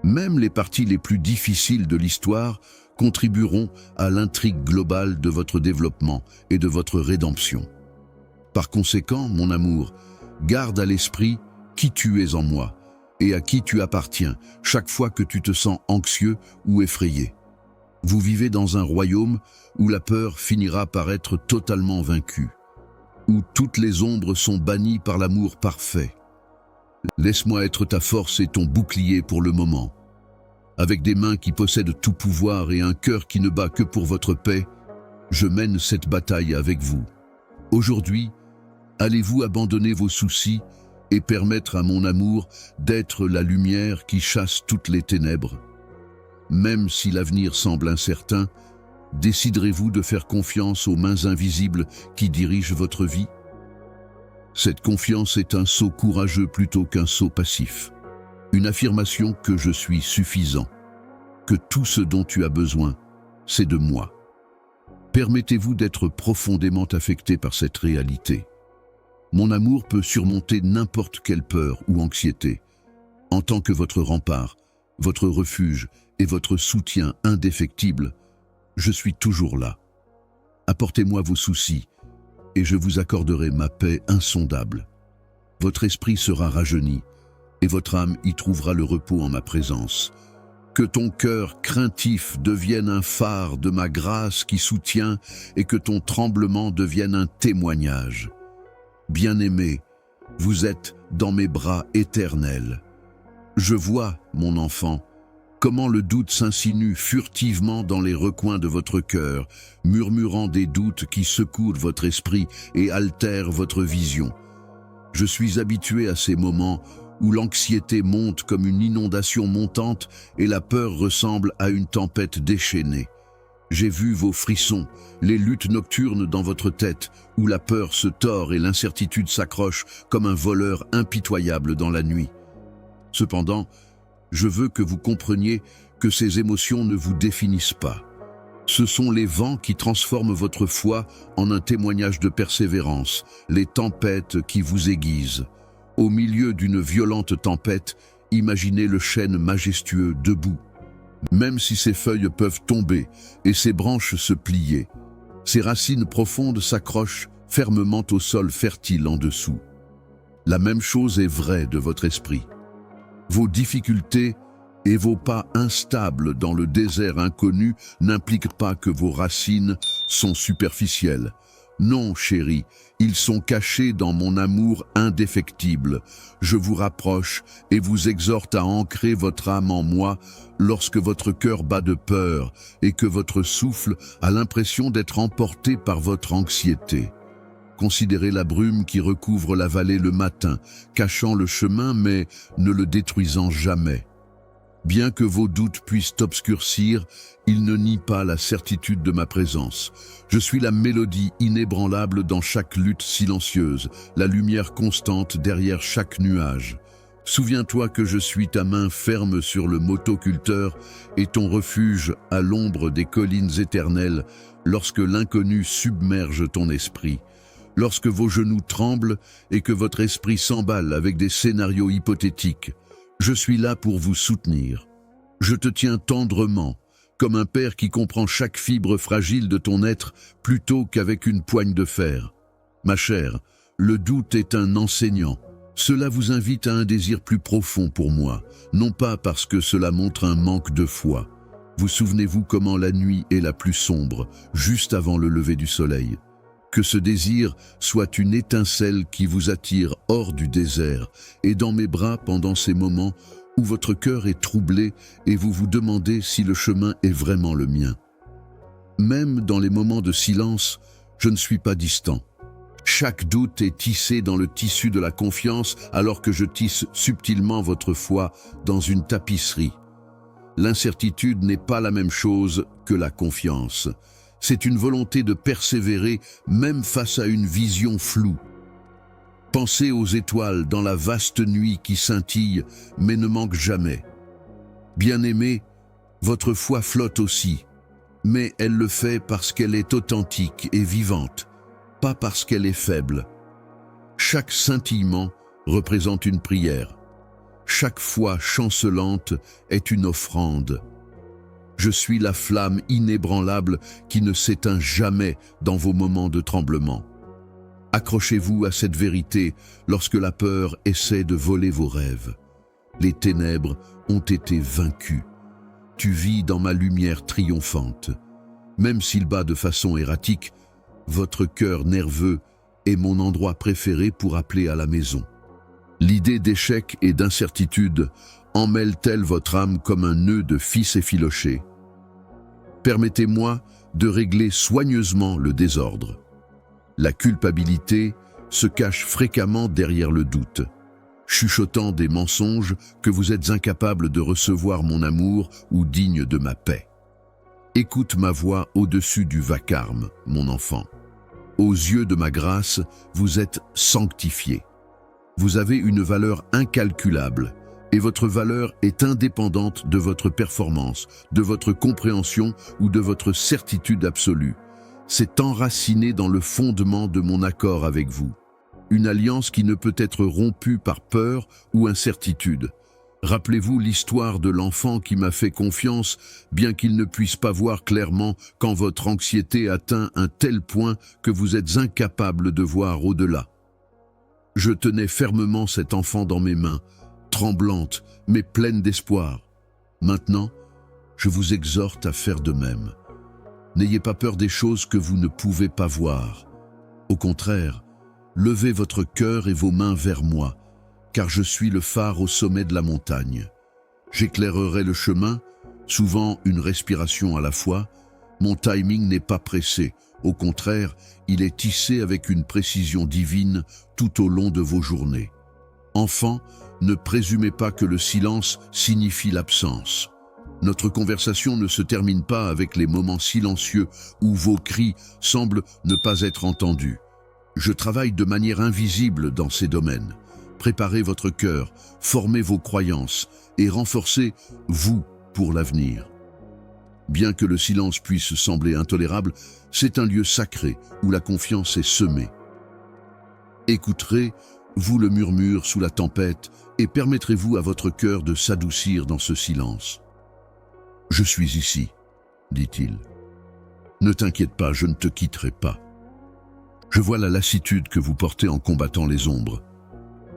Même les parties les plus difficiles de l'histoire contribueront à l'intrigue globale de votre développement et de votre rédemption. Par conséquent, mon amour, garde à l'esprit qui tu es en moi et à qui tu appartiens chaque fois que tu te sens anxieux ou effrayé. Vous vivez dans un royaume où la peur finira par être totalement vaincue, où toutes les ombres sont bannies par l'amour parfait. Laisse-moi être ta force et ton bouclier pour le moment. Avec des mains qui possèdent tout pouvoir et un cœur qui ne bat que pour votre paix, je mène cette bataille avec vous. Aujourd'hui, allez-vous abandonner vos soucis et permettre à mon amour d'être la lumière qui chasse toutes les ténèbres? Même si l'avenir semble incertain, déciderez-vous de faire confiance aux mains invisibles qui dirigent votre vie? Cette confiance est un saut courageux plutôt qu'un saut passif. Une affirmation que je suis suffisant, que tout ce dont tu as besoin, c'est de moi. Permettez-vous d'être profondément affecté par cette réalité. Mon amour peut surmonter n'importe quelle peur ou anxiété. En tant que votre rempart, votre refuge et votre soutien indéfectible, je suis toujours là. Apportez-moi vos soucis et je vous accorderai ma paix insondable. Votre esprit sera rajeuni et votre âme y trouvera le repos en ma présence. Que ton cœur craintif devienne un phare de ma grâce qui soutient et que ton tremblement devienne un témoignage. Bien-aimé, vous êtes dans mes bras éternels. Je vois, mon enfant, comment le doute s'insinue furtivement dans les recoins de votre cœur, murmurant des doutes qui secouent votre esprit et altèrent votre vision. Je suis habitué à ces moments où l'anxiété monte comme une inondation montante et la peur ressemble à une tempête déchaînée. J'ai vu vos frissons, les luttes nocturnes dans votre tête, où la peur se tord et l'incertitude s'accroche comme un voleur impitoyable dans la nuit. Cependant, je veux que vous compreniez que ces émotions ne vous définissent pas. Ce sont les vents qui transforment votre foi en un témoignage de persévérance, les tempêtes qui vous aiguisent. Au milieu d'une violente tempête, imaginez le chêne majestueux debout. Même si ses feuilles peuvent tomber et ses branches se plier, ses racines profondes s'accrochent fermement au sol fertile en dessous. La même chose est vraie de votre esprit. Vos difficultés et vos pas instables dans le désert inconnu n'impliquent pas que vos racines sont superficielles. Non, chérie, ils sont cachés dans mon amour indéfectible. Je vous rapproche et vous exhorte à ancrer votre âme en moi lorsque votre cœur bat de peur et que votre souffle a l'impression d'être emporté par votre anxiété. Considérez la brume qui recouvre la vallée le matin, cachant le chemin mais ne le détruisant jamais. Bien que vos doutes puissent obscurcir, ils ne nient pas la certitude de ma présence. Je suis la mélodie inébranlable dans chaque lutte silencieuse, la lumière constante derrière chaque nuage. Souviens-toi que je suis ta main ferme sur le motoculteur et ton refuge à l'ombre des collines éternelles lorsque l'inconnu submerge ton esprit. Lorsque vos genoux tremblent et que votre esprit s'emballe avec des scénarios hypothétiques, je suis là pour vous soutenir. Je te tiens tendrement, comme un père qui comprend chaque fibre fragile de ton être plutôt qu'avec une poigne de fer. Ma chère, le doute est un enseignant. Cela vous invite à un désir plus profond pour moi, non pas parce que cela montre un manque de foi. Vous souvenez-vous comment la nuit est la plus sombre, juste avant le lever du soleil? Que ce désir soit une étincelle qui vous attire hors du désert et dans mes bras pendant ces moments où votre cœur est troublé et vous vous demandez si le chemin est vraiment le mien. Même dans les moments de silence, je ne suis pas distant. Chaque doute est tissé dans le tissu de la confiance alors que je tisse subtilement votre foi dans une tapisserie. L'incertitude n'est pas la même chose que la confiance. C'est une volonté de persévérer même face à une vision floue. Pensez aux étoiles dans la vaste nuit qui scintille mais ne manque jamais. Bien-aimé, votre foi flotte aussi, mais elle le fait parce qu'elle est authentique et vivante, pas parce qu'elle est faible. Chaque scintillement représente une prière. Chaque foi chancelante est une offrande. Je suis la flamme inébranlable qui ne s'éteint jamais dans vos moments de tremblement. Accrochez-vous à cette vérité lorsque la peur essaie de voler vos rêves. Les ténèbres ont été vaincues. Tu vis dans ma lumière triomphante. Même s'il bat de façon erratique, votre cœur nerveux est mon endroit préféré pour appeler à la maison. L'idée d'échec et d'incertitude emmêle-t-elle votre âme comme un nœud de fils effiloché? Permettez-moi de régler soigneusement le désordre. La culpabilité se cache fréquemment derrière le doute, chuchotant des mensonges que vous êtes incapable de recevoir mon amour ou digne de ma paix. Écoute ma voix au-dessus du vacarme, mon enfant. Aux yeux de ma grâce, vous êtes sanctifié. Vous avez une valeur incalculable et votre valeur est indépendante de votre performance, de votre compréhension ou de votre certitude absolue. C'est enraciné dans le fondement de mon accord avec vous. Une alliance qui ne peut être rompue par peur ou incertitude. Rappelez-vous l'histoire de l'enfant qui m'a fait confiance, bien qu'il ne puisse pas voir clairement quand votre anxiété atteint un tel point que vous êtes incapable de voir au-delà. Je tenais fermement cet enfant dans mes mains, tremblante mais pleine d'espoir. Maintenant, je vous exhorte à faire de même. N'ayez pas peur des choses que vous ne pouvez pas voir. Au contraire, levez votre cœur et vos mains vers moi, car je suis le phare au sommet de la montagne. J'éclairerai le chemin, souvent une respiration à la fois. Mon timing n'est pas pressé. Au contraire, il est tissé avec une précision divine tout au long de vos journées. Enfants, ne présumez pas que le silence signifie l'absence. Notre conversation ne se termine pas avec les moments silencieux où vos cris semblent ne pas être entendus. Je travaille de manière invisible dans ces domaines. Préparez votre cœur, formez vos croyances et renforcez-vous pour l'avenir. Bien que le silence puisse sembler intolérable, c'est un lieu sacré où la confiance est semée. Écouterez-vous le murmure sous la tempête et permettrez-vous à votre cœur de s'adoucir dans ce silence. « Je suis ici », dit-il. « Ne t'inquiète pas, je ne te quitterai pas. Je vois la lassitude que vous portez en combattant les ombres,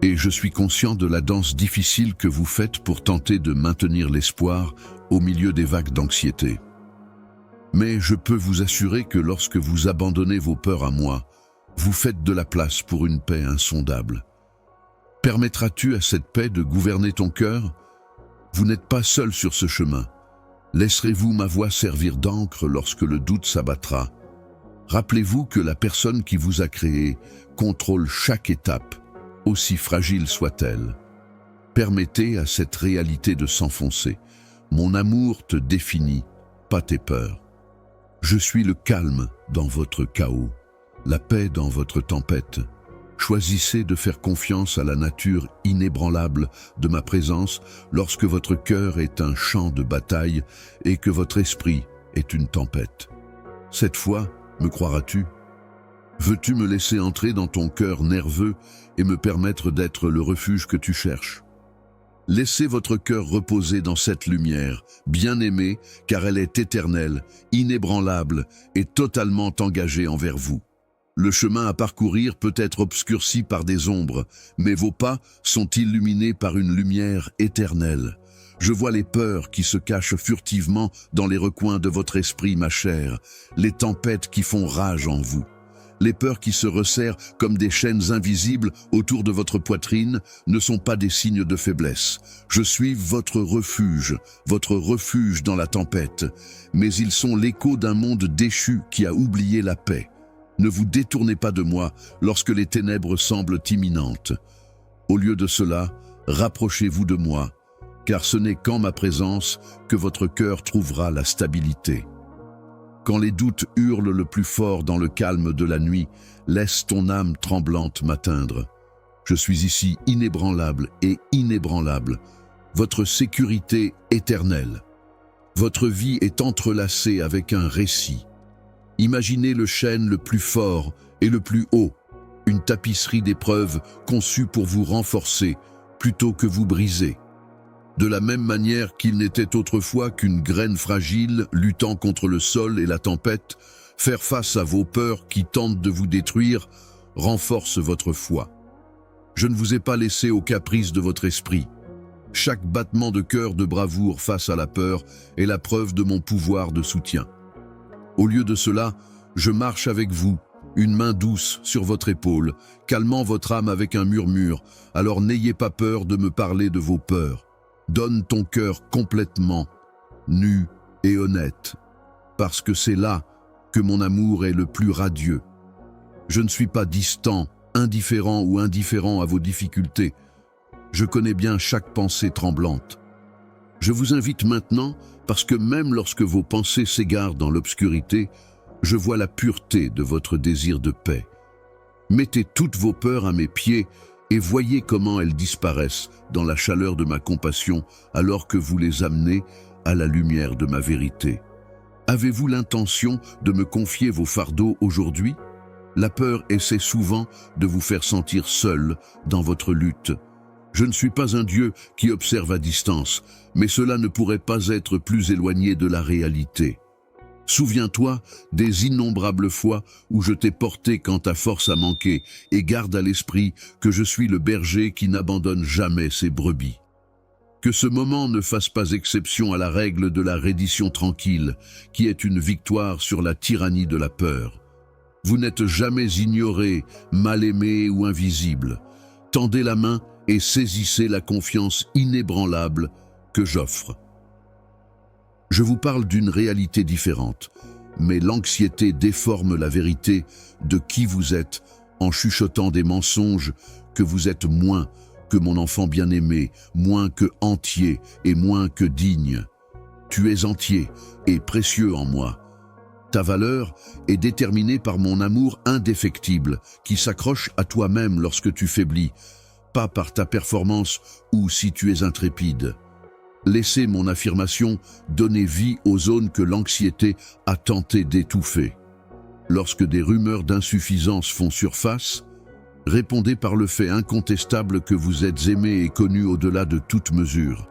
et je suis conscient de la danse difficile que vous faites pour tenter de maintenir l'espoir au milieu des vagues d'anxiété. Mais je peux vous assurer que lorsque vous abandonnez vos peurs à moi, vous faites de la place pour une paix insondable. Permettras-tu à cette paix de gouverner ton cœur? Vous n'êtes pas seul sur ce chemin. Laisserez-vous ma voix servir d'encre lorsque le doute s'abattra? Rappelez-vous que la personne qui vous a créé contrôle chaque étape, aussi fragile soit-elle. Permettez à cette réalité de s'enfoncer. Mon amour te définit, pas tes peurs. Je suis le calme dans votre chaos, la paix dans votre tempête. Choisissez de faire confiance à la nature inébranlable de ma présence lorsque votre cœur est un champ de bataille et que votre esprit est une tempête. Cette fois, me croiras-tu? Veux-tu me laisser entrer dans ton cœur nerveux et me permettre d'être le refuge que tu cherches? Laissez votre cœur reposer dans cette lumière, bien-aimée, car elle est éternelle, inébranlable et totalement engagée envers vous. Le chemin à parcourir peut être obscurci par des ombres, mais vos pas sont illuminés par une lumière éternelle. Je vois les peurs qui se cachent furtivement dans les recoins de votre esprit, ma chère, les tempêtes qui font rage en vous. Les peurs qui se resserrent comme des chaînes invisibles autour de votre poitrine ne sont pas des signes de faiblesse. Je suis votre refuge dans la tempête, mais ils sont l'écho d'un monde déchu qui a oublié la paix. Ne vous détournez pas de moi lorsque les ténèbres semblent imminentes. Au lieu de cela, rapprochez-vous de moi, car ce n'est qu'en ma présence que votre cœur trouvera la stabilité. Quand les doutes hurlent le plus fort dans le calme de la nuit, laisse ton âme tremblante m'atteindre. Je suis ici inébranlable et inébranlable, votre sécurité éternelle. Votre vie est entrelacée avec un récit. Imaginez le chêne le plus fort et le plus haut, une tapisserie d'épreuves conçue pour vous renforcer plutôt que vous briser. De la même manière qu'il n'était autrefois qu'une graine fragile luttant contre le sol et la tempête, faire face à vos peurs qui tentent de vous détruire renforce votre foi. Je ne vous ai pas laissé au caprice de votre esprit. Chaque battement de cœur de bravoure face à la peur est la preuve de mon pouvoir de soutien. Au lieu de cela, je marche avec vous, une main douce sur votre épaule, calmant votre âme avec un murmure. Alors n'ayez pas peur de me parler de vos peurs. Donne ton cœur complètement, nu et honnête, parce que c'est là que mon amour est le plus radieux. Je ne suis pas distant, indifférent ou indifférent à vos difficultés. Je connais bien chaque pensée tremblante. Je vous invite maintenant, parce que même lorsque vos pensées s'égarent dans l'obscurité, je vois la pureté de votre désir de paix. Mettez toutes vos peurs à mes pieds et voyez comment elles disparaissent dans la chaleur de ma compassion alors que vous les amenez à la lumière de ma vérité. Avez-vous l'intention de me confier vos fardeaux aujourd'hui? La peur essaie souvent de vous faire sentir seul dans votre lutte. Je ne suis pas un Dieu qui observe à distance, mais cela ne pourrait pas être plus éloigné de la réalité. Souviens-toi des innombrables fois où je t'ai porté quand ta force a manqué, et garde à l'esprit que je suis le berger qui n'abandonne jamais ses brebis. Que ce moment ne fasse pas exception à la règle de la reddition tranquille, qui est une victoire sur la tyrannie de la peur. Vous n'êtes jamais ignoré, mal aimé ou invisible. Tendez la main et saisissez la confiance inébranlable que j'offre. Je vous parle d'une réalité différente, mais l'anxiété déforme la vérité de qui vous êtes en chuchotant des mensonges que vous êtes moins que mon enfant bien-aimé, moins que entier et moins que digne. Tu es entier et précieux en moi. Ta valeur est déterminée par mon amour indéfectible qui s'accroche à toi-même lorsque tu faiblis, pas par ta performance ou si tu es intrépide. Laissez mon affirmation donner vie aux zones que l'anxiété a tenté d'étouffer. Lorsque des rumeurs d'insuffisance font surface, répondez par le fait incontestable que vous êtes aimé et connu au-delà de toute mesure.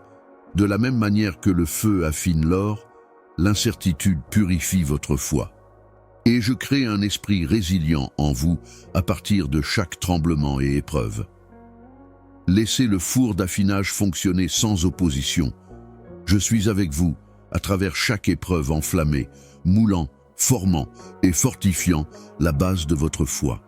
De la même manière que le feu affine l'or, l'incertitude purifie votre foi. Et je crée un esprit résilient en vous à partir de chaque tremblement et épreuve. Laissez le four d'affinage fonctionner sans opposition. Je suis avec vous à travers chaque épreuve enflammée. moulant, formant et fortifiant la base de votre foi.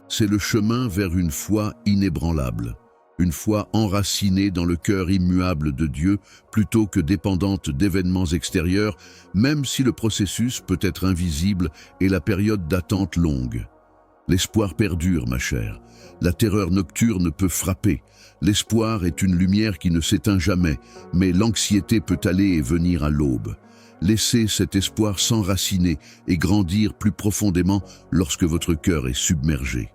C'est le chemin vers une foi inébranlable, une foi enracinée dans le cœur immuable de Dieu plutôt que dépendante d'événements extérieurs, même si le processus peut être invisible et la période d'attente longue. L'espoir perdure, ma chère. La terreur nocturne peut frapper. L'espoir est une lumière qui ne s'éteint jamais, mais l'anxiété peut aller et venir à l'aube. Laissez cet espoir s'enraciner et grandir plus profondément lorsque votre cœur est submergé.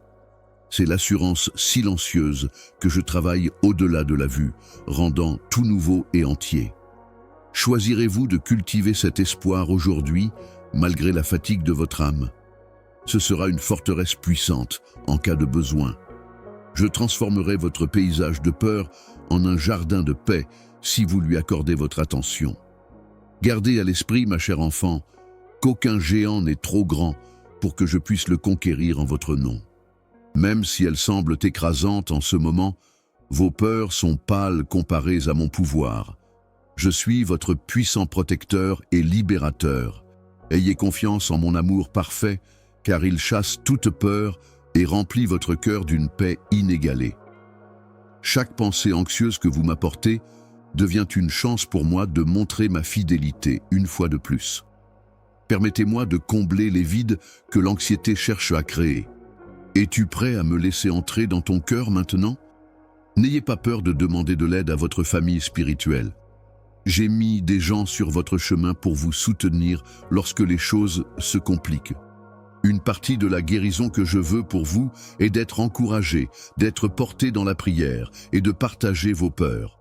C'est l'assurance silencieuse que je travaille au-delà de la vue, rendant tout nouveau et entier. Choisirez-vous de cultiver cet espoir aujourd'hui, malgré la fatigue de votre âme? Ce sera une forteresse puissante en cas de besoin. Je transformerai votre paysage de peur en un jardin de paix si vous lui accordez votre attention. Gardez à l'esprit, ma chère enfant, qu'aucun géant n'est trop grand pour que je puisse le conquérir en votre nom. Même si elles semblent écrasantes en ce moment, vos peurs sont pâles comparées à mon pouvoir. Je suis votre puissant protecteur et libérateur. Ayez confiance en mon amour parfait, car il chasse toute peur et remplit votre cœur d'une paix inégalée. Chaque pensée anxieuse que vous m'apportez devient une chance pour moi de montrer ma fidélité une fois de plus. Permettez-moi de combler les vides que l'anxiété cherche à créer. Es-tu prêt à me laisser entrer dans ton cœur maintenant? N'ayez pas peur de demander de l'aide à votre famille spirituelle. J'ai mis des gens sur votre chemin pour vous soutenir lorsque les choses se compliquent. Une partie de la guérison que je veux pour vous est d'être encouragé, d'être porté dans la prière et de partager vos peurs.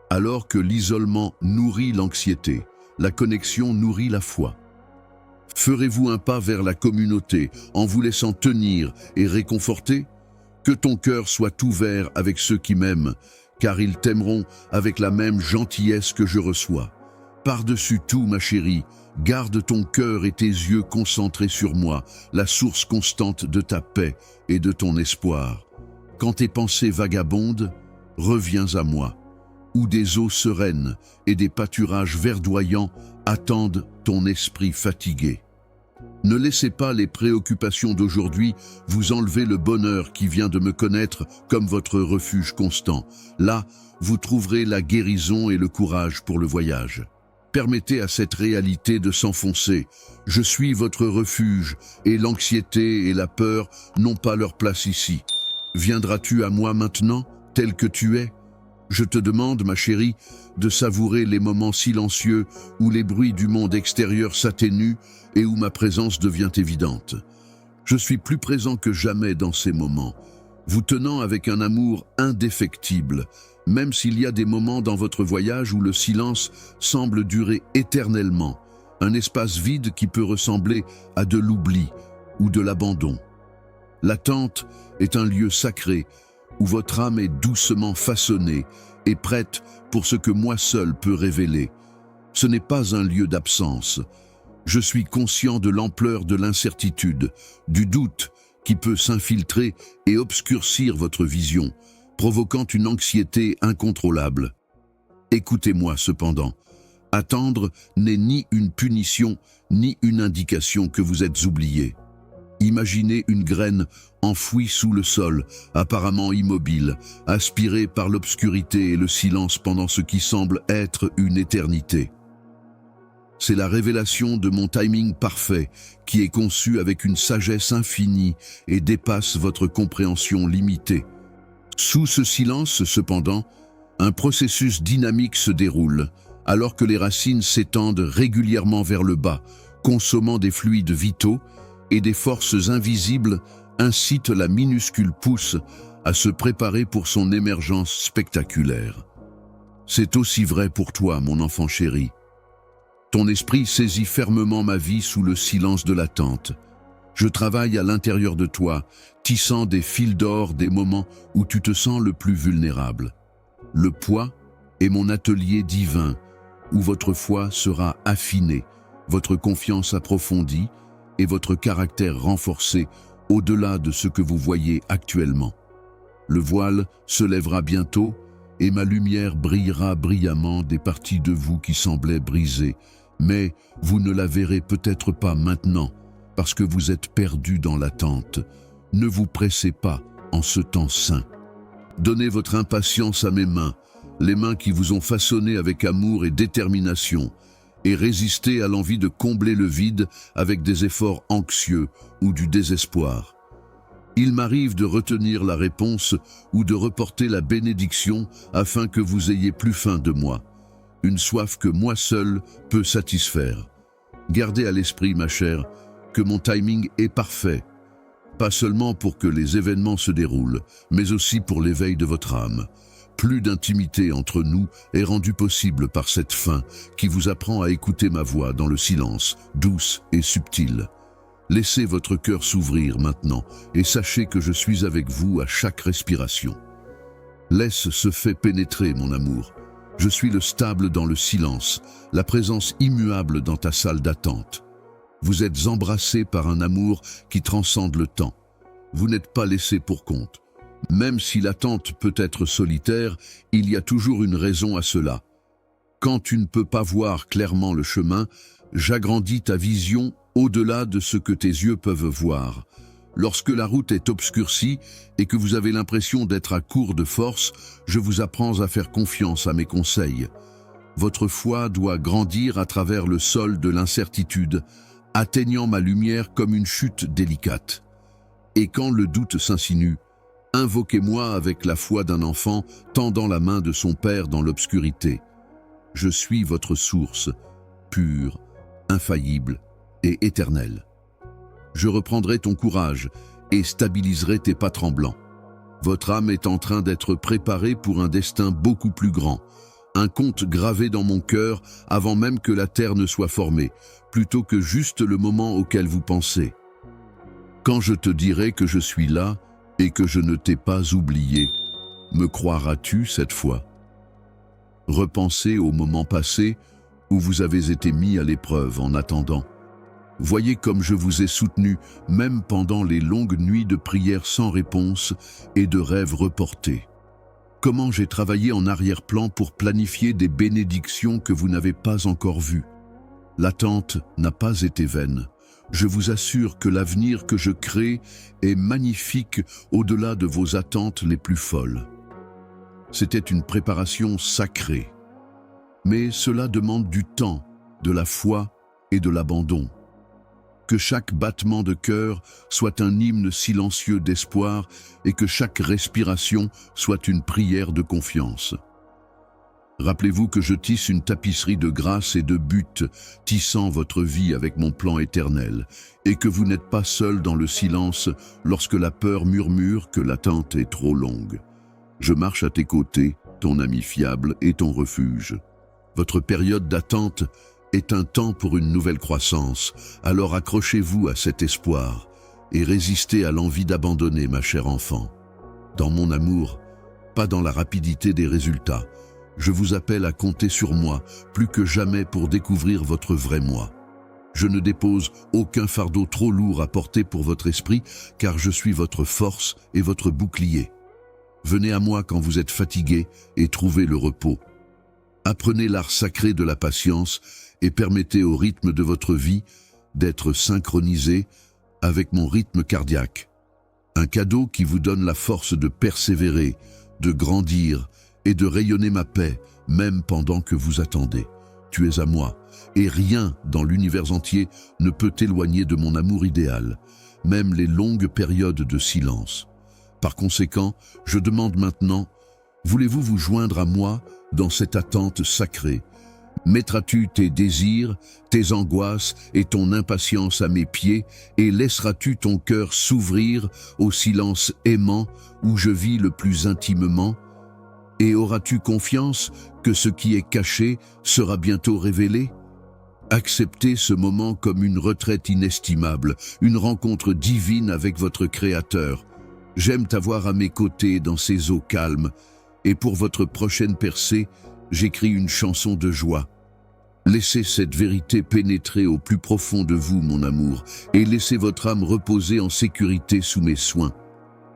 Alors que l'isolement nourrit l'anxiété, la connexion nourrit la foi. Ferez-vous un pas vers la communauté en vous laissant tenir et réconforter? Que ton cœur soit ouvert avec ceux qui m'aiment, car ils t'aimeront avec la même gentillesse que je reçois. Par-dessus tout, ma chérie, garde ton cœur et tes yeux concentrés sur moi, la source constante de ta paix et de ton espoir. Quand tes pensées vagabondent, reviens à moi, où des eaux sereines et des pâturages verdoyants attendent ton esprit fatigué. Ne laissez pas les préoccupations d'aujourd'hui vous enlever le bonheur qui vient de me connaître comme votre refuge constant. Là, vous trouverez la guérison et le courage pour le voyage. Permettez à cette réalité de s'enfoncer. Je suis votre refuge et l'anxiété et la peur n'ont pas leur place ici. Viendras-tu à moi maintenant, tel que tu es? Je te demande, ma chérie, de savourer les moments silencieux où les bruits du monde extérieur s'atténuent et où ma présence devient évidente. Je suis plus présent que jamais dans ces moments, vous tenant avec un amour indéfectible, même s'il y a des moments dans votre voyage où le silence semble durer éternellement, un espace vide qui peut ressembler à de l'oubli ou de l'abandon. L'attente est un lieu sacré où votre âme est doucement façonnée et prête pour ce que moi seul peux révéler. Ce n'est pas un lieu d'absence. Je suis conscient de l'ampleur de l'incertitude, du doute qui peut s'infiltrer et obscurcir votre vision, provoquant une anxiété incontrôlable. Écoutez-moi cependant. Attendre n'est ni une punition, ni une indication que vous êtes oublié. Imaginez une graine enfouie sous le sol, apparemment immobile, aspirée par l'obscurité et le silence pendant ce qui semble être une éternité. C'est la révélation de mon timing parfait, qui est conçu avec une sagesse infinie et dépasse votre compréhension limitée. Sous ce silence, cependant, un processus dynamique se déroule, alors que les racines s'étendent régulièrement vers le bas, consommant des fluides vitaux, et des forces invisibles incitent la minuscule pousse à se préparer pour son émergence spectaculaire. C'est aussi vrai pour toi, mon enfant chéri. Ton esprit saisit fermement ma vie sous le silence de l'attente. Je travaille à l'intérieur de toi, tissant des fils d'or des moments où tu te sens le plus vulnérable. Le poids est mon atelier divin, où votre foi sera affinée, votre confiance approfondie et votre caractère renforcé au-delà de ce que vous voyez actuellement. Le voile se lèvera bientôt et ma lumière brillera brillamment des parties de vous qui semblaient brisées, Mais vous ne la verrez peut-être pas maintenant, parce que vous êtes perdu dans l'attente. Ne vous pressez pas en ce temps saint. Donnez votre impatience à mes mains, les mains qui vous ont façonné avec amour et détermination, et résistez à l'envie de combler le vide avec des efforts anxieux ou du désespoir. Il m'arrive de retenir la réponse ou de reporter la bénédiction afin que vous ayez plus faim de moi, une soif que moi seul peux satisfaire. Gardez à l'esprit, ma chère, que mon timing est parfait, pas seulement pour que les événements se déroulent, mais aussi pour l'éveil de votre âme. Plus d'intimité entre nous est rendue possible par cette fin qui vous apprend à écouter ma voix dans le silence, douce et subtile. Laissez votre cœur s'ouvrir maintenant et sachez que je suis avec vous à chaque respiration. Laisse ce fait pénétrer, mon amour. Je suis le stable dans le silence, la présence immuable dans ta salle d'attente. Vous êtes embrassé par un amour qui transcende le temps. Vous n'êtes pas laissé pour compte. Même si l'attente peut être solitaire, il y a toujours une raison à cela. Quand tu ne peux pas voir clairement le chemin, j'agrandis ta vision au-delà de ce que tes yeux peuvent voir. Lorsque la route est obscurcie et que vous avez l'impression d'être à court de force, je vous apprends à faire confiance à mes conseils. Votre foi doit grandir à travers le sol de l'incertitude, atteignant ma lumière comme une chute délicate. Et quand le doute s'insinue, invoquez-moi avec la foi d'un enfant tendant la main de son père dans l'obscurité. Je suis votre source, pure, infaillible et éternelle. Je reprendrai ton courage et stabiliserai tes pas tremblants. Votre âme est en train d'être préparée pour un destin beaucoup plus grand, un conte gravé dans mon cœur avant même que la terre ne soit formée, plutôt que juste le moment auquel vous pensez. Quand je te dirai que je suis là et que je ne t'ai pas oublié, me croiras-tu cette fois? Repensez au moment passé où vous avez été mis à l'épreuve en attendant. Voyez comme je vous ai soutenu, même pendant les longues nuits de prières sans réponse et de rêves reportés. Comment j'ai travaillé en arrière-plan pour planifier des bénédictions que vous n'avez pas encore vues. L'attente n'a pas été vaine. Je vous assure que l'avenir que je crée est magnifique au-delà de vos attentes les plus folles. C'était une préparation sacrée. Mais cela demande du temps, de la foi et de l'abandon. Que chaque battement de cœur soit un hymne silencieux d'espoir et que chaque respiration soit une prière de confiance. Rappelez-vous que je tisse une tapisserie de grâce et de but, tissant votre vie avec mon plan éternel, et que vous n'êtes pas seul dans le silence lorsque la peur murmure que l'attente est trop longue. Je marche à tes côtés, ton ami fiable et ton refuge. Votre période d'attente est un temps pour une nouvelle croissance, alors accrochez-vous à cet espoir et résistez à l'envie d'abandonner, ma chère enfant. Dans mon amour, pas dans la rapidité des résultats, je vous appelle à compter sur moi plus que jamais pour découvrir votre vrai moi. Je ne dépose aucun fardeau trop lourd à porter pour votre esprit, car je suis votre force et votre bouclier. Venez à moi quand vous êtes fatigué et trouvez le repos. Apprenez l'art sacré de la patience et permettez au rythme de votre vie d'être synchronisé avec mon rythme cardiaque. Un cadeau qui vous donne la force de persévérer, de grandir et de rayonner ma paix, même pendant que vous attendez. Tu es à moi, et rien dans l'univers entier ne peut t'éloigner de mon amour idéal, même les longues périodes de silence. Par conséquent, je demande maintenant, voulez-vous vous joindre à moi dans cette attente sacrée? Mettras-tu tes désirs, tes angoisses et ton impatience à mes pieds et laisseras-tu ton cœur s'ouvrir au silence aimant où je vis le plus intimement? Et auras-tu confiance que ce qui est caché sera bientôt révélé? Acceptez ce moment comme une retraite inestimable, une rencontre divine avec votre Créateur. J'aime t'avoir à mes côtés dans ces eaux calmes, et pour votre prochaine percée, j'écris une chanson de joie. Laissez cette vérité pénétrer au plus profond de vous, mon amour, et laissez votre âme reposer en sécurité sous mes soins.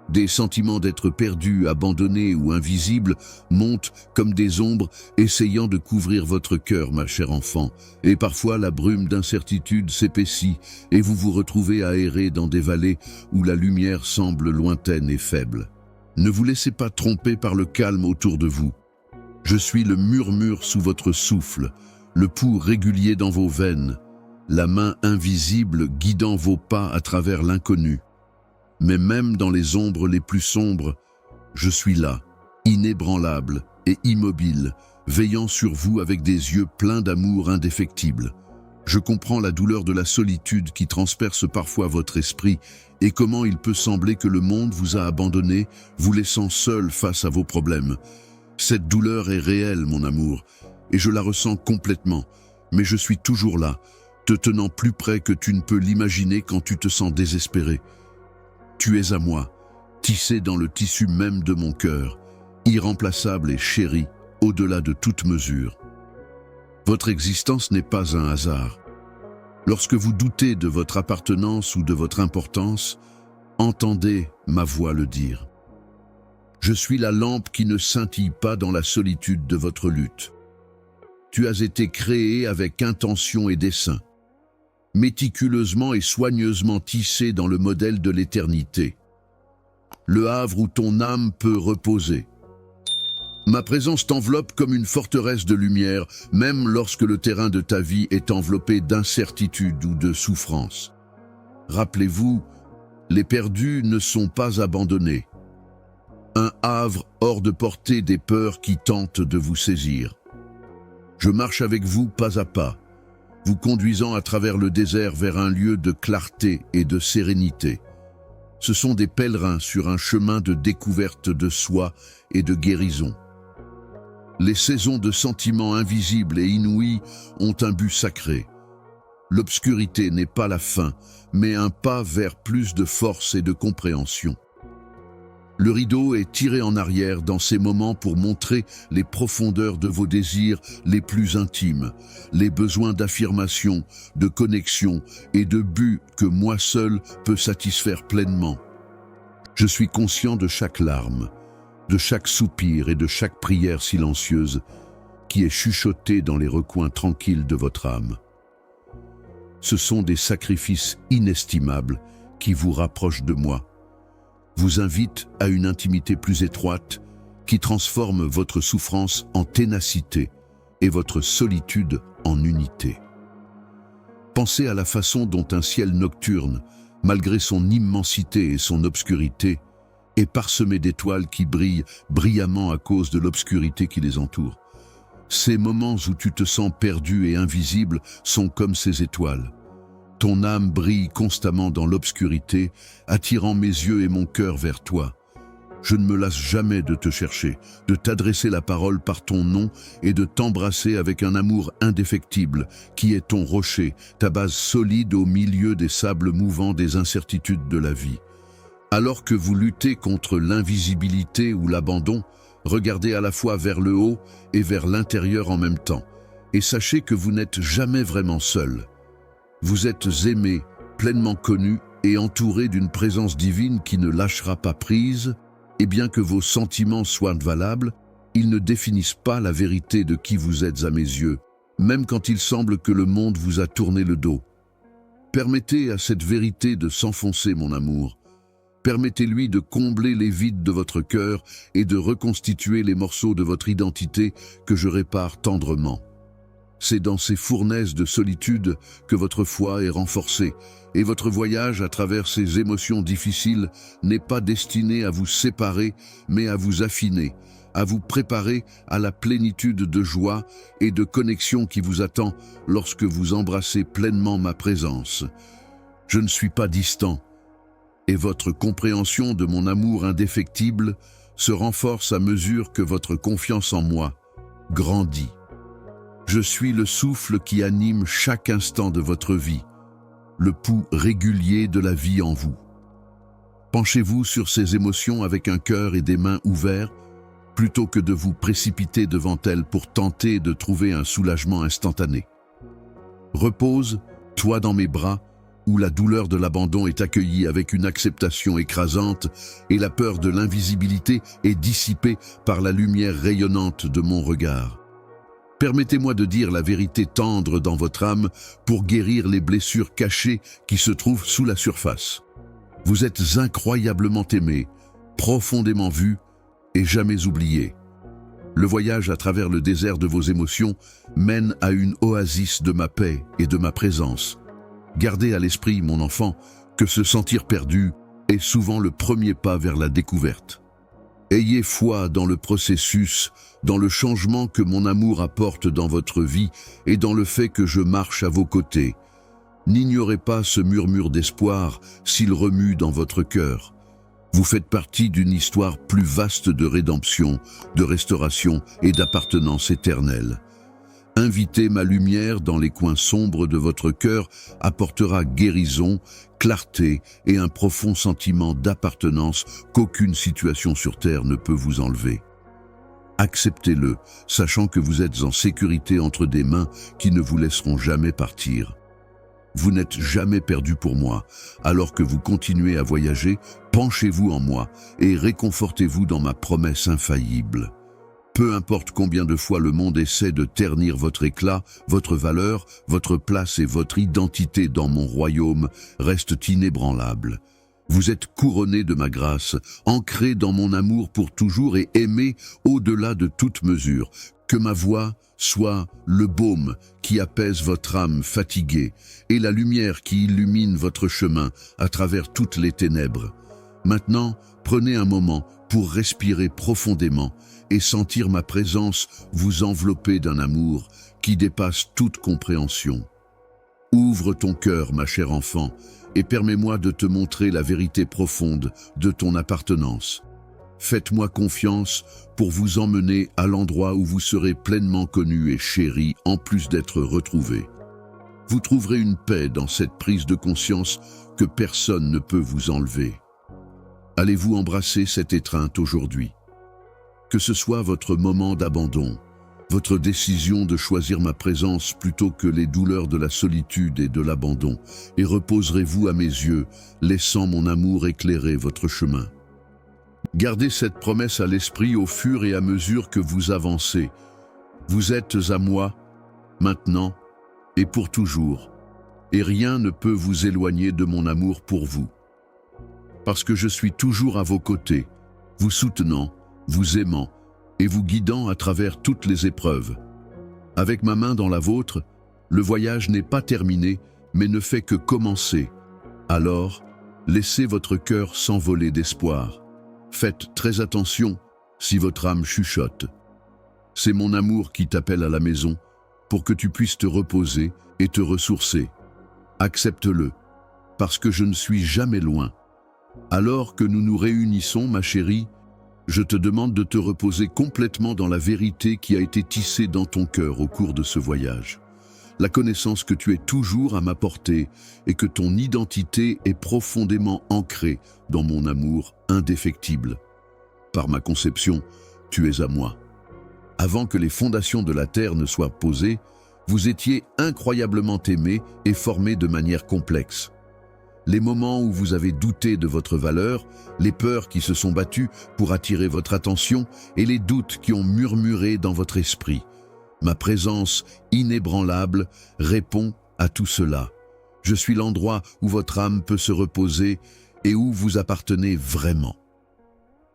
Des sentiments d'être perdu, abandonné ou invisible montent comme des ombres essayant de couvrir votre cœur, ma chère enfant. Et parfois la brume d'incertitude s'épaissit et vous vous retrouvez à errer dans des vallées où la lumière semble lointaine et faible. Ne vous laissez pas tromper par le calme autour de vous. Je suis le murmure sous votre souffle, le pouls régulier dans vos veines, la main invisible guidant vos pas à travers l'inconnu. Mais même dans les ombres les plus sombres, je suis là, inébranlable et immobile, veillant sur vous avec des yeux pleins d'amour indéfectible. Je comprends la douleur de la solitude qui transperce parfois votre esprit et comment il peut sembler que le monde vous a abandonné, vous laissant seul face à vos problèmes. Cette douleur est réelle, mon amour, et je la ressens complètement, mais je suis toujours là, te tenant plus près que tu ne peux l'imaginer quand tu te sens désespéré. Tu es à moi, tissé dans le tissu même de mon cœur, irremplaçable et chéri, au-delà de toute mesure. Votre existence n'est pas un hasard. Lorsque vous doutez de votre appartenance ou de votre importance, entendez ma voix le dire. Je suis la lampe qui ne scintille pas dans la solitude de votre lutte. Tu as été créé avec intention et dessein, méticuleusement et soigneusement tissé dans le modèle de l'éternité, le havre où ton âme peut reposer. Ma présence t'enveloppe comme une forteresse de lumière, même lorsque le terrain de ta vie est enveloppé d'incertitude ou de souffrance. Rappelez-vous, les perdus ne sont pas abandonnés. Un havre hors de portée des peurs qui tentent de vous saisir. Je marche avec vous pas à pas, vous conduisant à travers le désert vers un lieu de clarté et de sérénité. Ce sont des pèlerins sur un chemin de découverte de soi et de guérison. Les saisons de sentiments invisibles et inouïs ont un but sacré. L'obscurité n'est pas la fin, mais un pas vers plus de force et de compréhension. Le rideau est tiré en arrière dans ces moments pour montrer les profondeurs de vos désirs les plus intimes, les besoins d'affirmation, de connexion et de but que moi seul peux satisfaire pleinement. Je suis conscient de chaque larme, de chaque soupir et de chaque prière silencieuse qui est chuchotée dans les recoins tranquilles de votre âme. Ce sont des sacrifices inestimables qui vous rapprochent de moi, vous invite à une intimité plus étroite qui transforme votre souffrance en ténacité et votre solitude en unité. Pensez à la façon dont un ciel nocturne, malgré son immensité et son obscurité, est parsemé d'étoiles qui brillent brillamment à cause de l'obscurité qui les entoure. Ces moments où tu te sens perdu et invisible sont comme ces étoiles. Ton âme brille constamment dans l'obscurité, attirant mes yeux et mon cœur vers toi. Je ne me lasse jamais de te chercher, de t'adresser la parole par ton nom et de t'embrasser avec un amour indéfectible, qui est ton rocher, ta base solide au milieu des sables mouvants des incertitudes de la vie. Alors que vous luttez contre l'invisibilité ou l'abandon, regardez à la fois vers le haut et vers l'intérieur en même temps, et sachez que vous n'êtes jamais vraiment seul. Vous êtes aimé, pleinement connu et entouré d'une présence divine qui ne lâchera pas prise, et bien que vos sentiments soient valables, ils ne définissent pas la vérité de qui vous êtes à mes yeux, même quand il semble que le monde vous a tourné le dos. Permettez à cette vérité de s'enfoncer, mon amour. Permettez-lui de combler les vides de votre cœur et de reconstituer les morceaux de votre identité que je répare tendrement. C'est dans ces fournaises de solitude que votre foi est renforcée, et votre voyage à travers ces émotions difficiles n'est pas destiné à vous séparer, mais à vous affiner, à vous préparer à la plénitude de joie et de connexion qui vous attend lorsque vous embrassez pleinement ma présence. Je ne suis pas distant, et votre compréhension de mon amour indéfectible se renforce à mesure que votre confiance en moi grandit. Je suis le souffle qui anime chaque instant de votre vie, le pouls régulier de la vie en vous. Penchez-vous sur ces émotions avec un cœur et des mains ouverts, plutôt que de vous précipiter devant elles pour tenter de trouver un soulagement instantané. Repose, toi dans mes bras, où la douleur de l'abandon est accueillie avec une acceptation écrasante et la peur de l'invisibilité est dissipée par la lumière rayonnante de mon regard. Permettez-moi de dire la vérité tendre dans votre âme pour guérir les blessures cachées qui se trouvent sous la surface. Vous êtes incroyablement aimé, profondément vu et jamais oublié. Le voyage à travers le désert de vos émotions mène à une oasis de ma paix et de ma présence. Gardez à l'esprit, mon enfant, que se sentir perdu est souvent le premier pas vers la découverte. Ayez foi dans le processus, dans le changement que mon amour apporte dans votre vie et dans le fait que je marche à vos côtés. N'ignorez pas ce murmure d'espoir s'il remue dans votre cœur. Vous faites partie d'une histoire plus vaste de rédemption, de restauration et d'appartenance éternelle. Inviter ma lumière dans les coins sombres de votre cœur apportera guérison, clarté et un profond sentiment d'appartenance qu'aucune situation sur terre ne peut vous enlever. Acceptez-le, sachant que vous êtes en sécurité entre des mains qui ne vous laisseront jamais partir. Vous n'êtes jamais perdu pour moi, alors que vous continuez à voyager, penchez-vous en moi et réconfortez-vous dans ma promesse infaillible. Peu importe combien de fois le monde essaie de ternir votre éclat, votre valeur, votre place et votre identité dans mon royaume restent inébranlables. Vous êtes couronné de ma grâce, ancré dans mon amour pour toujours et aimé au-delà de toute mesure. Que ma voix soit le baume qui apaise votre âme fatiguée et la lumière qui illumine votre chemin à travers toutes les ténèbres. Maintenant, prenez un moment pour respirer profondément et sentir ma présence vous envelopper d'un amour qui dépasse toute compréhension. Ouvre ton cœur, ma chère enfant, et permets-moi de te montrer la vérité profonde de ton appartenance. Faites-moi confiance pour vous emmener à l'endroit où vous serez pleinement connu et chéri, en plus d'être retrouvé. Vous trouverez une paix dans cette prise de conscience que personne ne peut vous enlever. Allez-vous embrasser cette étreinte aujourd'hui? Que ce soit votre moment d'abandon, votre décision de choisir ma présence plutôt que les douleurs de la solitude et de l'abandon, et reposerez-vous à mes yeux, laissant mon amour éclairer votre chemin. Gardez cette promesse à l'esprit au fur et à mesure que vous avancez. Vous êtes à moi, maintenant et pour toujours, et rien ne peut vous éloigner de mon amour pour vous. Parce que je suis toujours à vos côtés, vous soutenant, vous aimant et vous guidant à travers toutes les épreuves. Avec ma main dans la vôtre, le voyage n'est pas terminé, mais ne fait que commencer. Alors, laissez votre cœur s'envoler d'espoir. Faites très attention si votre âme chuchote. C'est mon amour qui t'appelle à la maison pour que tu puisses te reposer et te ressourcer. Accepte-le, parce que je ne suis jamais loin. Alors que nous nous réunissons, ma chérie, je te demande de te reposer complètement dans la vérité qui a été tissée dans ton cœur au cours de ce voyage. La connaissance que tu es toujours à ma portée et que ton identité est profondément ancrée dans mon amour indéfectible. Par ma conception, tu es à moi. Avant que les fondations de la terre ne soient posées, vous étiez incroyablement aimé et formé de manière complexe. Les moments où vous avez douté de votre valeur, les peurs qui se sont battues pour attirer votre attention et les doutes qui ont murmuré dans votre esprit. Ma présence inébranlable répond à tout cela. Je suis l'endroit où votre âme peut se reposer et où vous appartenez vraiment.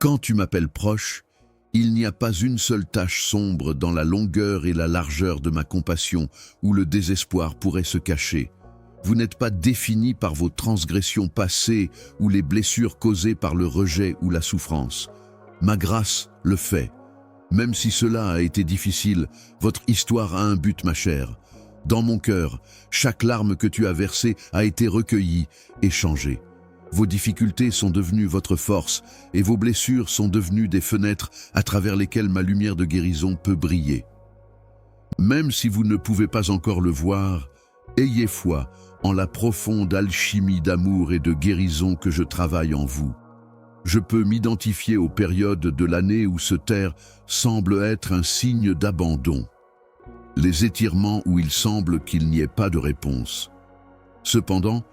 Quand tu m'appelles proche, il n'y a pas une seule tache sombre dans la longueur et la largeur de ma compassion où le désespoir pourrait se cacher. Vous n'êtes pas défini par vos transgressions passées ou les blessures causées par le rejet ou la souffrance. Ma grâce le fait. Même si cela a été difficile, votre histoire a un but, ma chère. Dans mon cœur, chaque larme que tu as versée a été recueillie et changée. Vos difficultés sont devenues votre force et vos blessures sont devenues des fenêtres à travers lesquelles ma lumière de guérison peut briller. Même si vous ne pouvez pas encore le voir, ayez foi en la profonde alchimie d'amour et de guérison que je travaille en vous. Je peux m'identifier aux périodes de l'année où se taire semble être un signe d'abandon. Les étirements où il semble qu'il n'y ait pas de réponse. Cependant,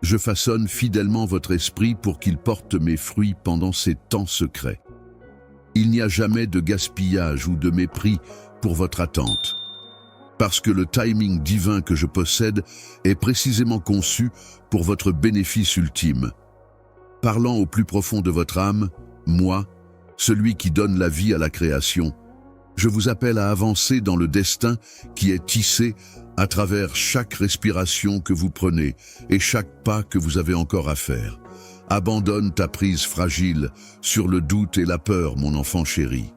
Je façonne fidèlement votre esprit pour qu'il porte mes fruits pendant ces temps secrets. Il n'y a jamais de gaspillage ou de mépris pour votre attente. Parce que le timing divin que je possède est précisément conçu pour votre bénéfice ultime. Parlant au plus profond de votre âme, moi, celui qui donne la vie à la création, je vous appelle à avancer dans le destin qui est tissé à travers chaque respiration que vous prenez et chaque pas que vous avez encore à faire. Abandonne ta prise fragile sur le doute et la peur, mon enfant chéri.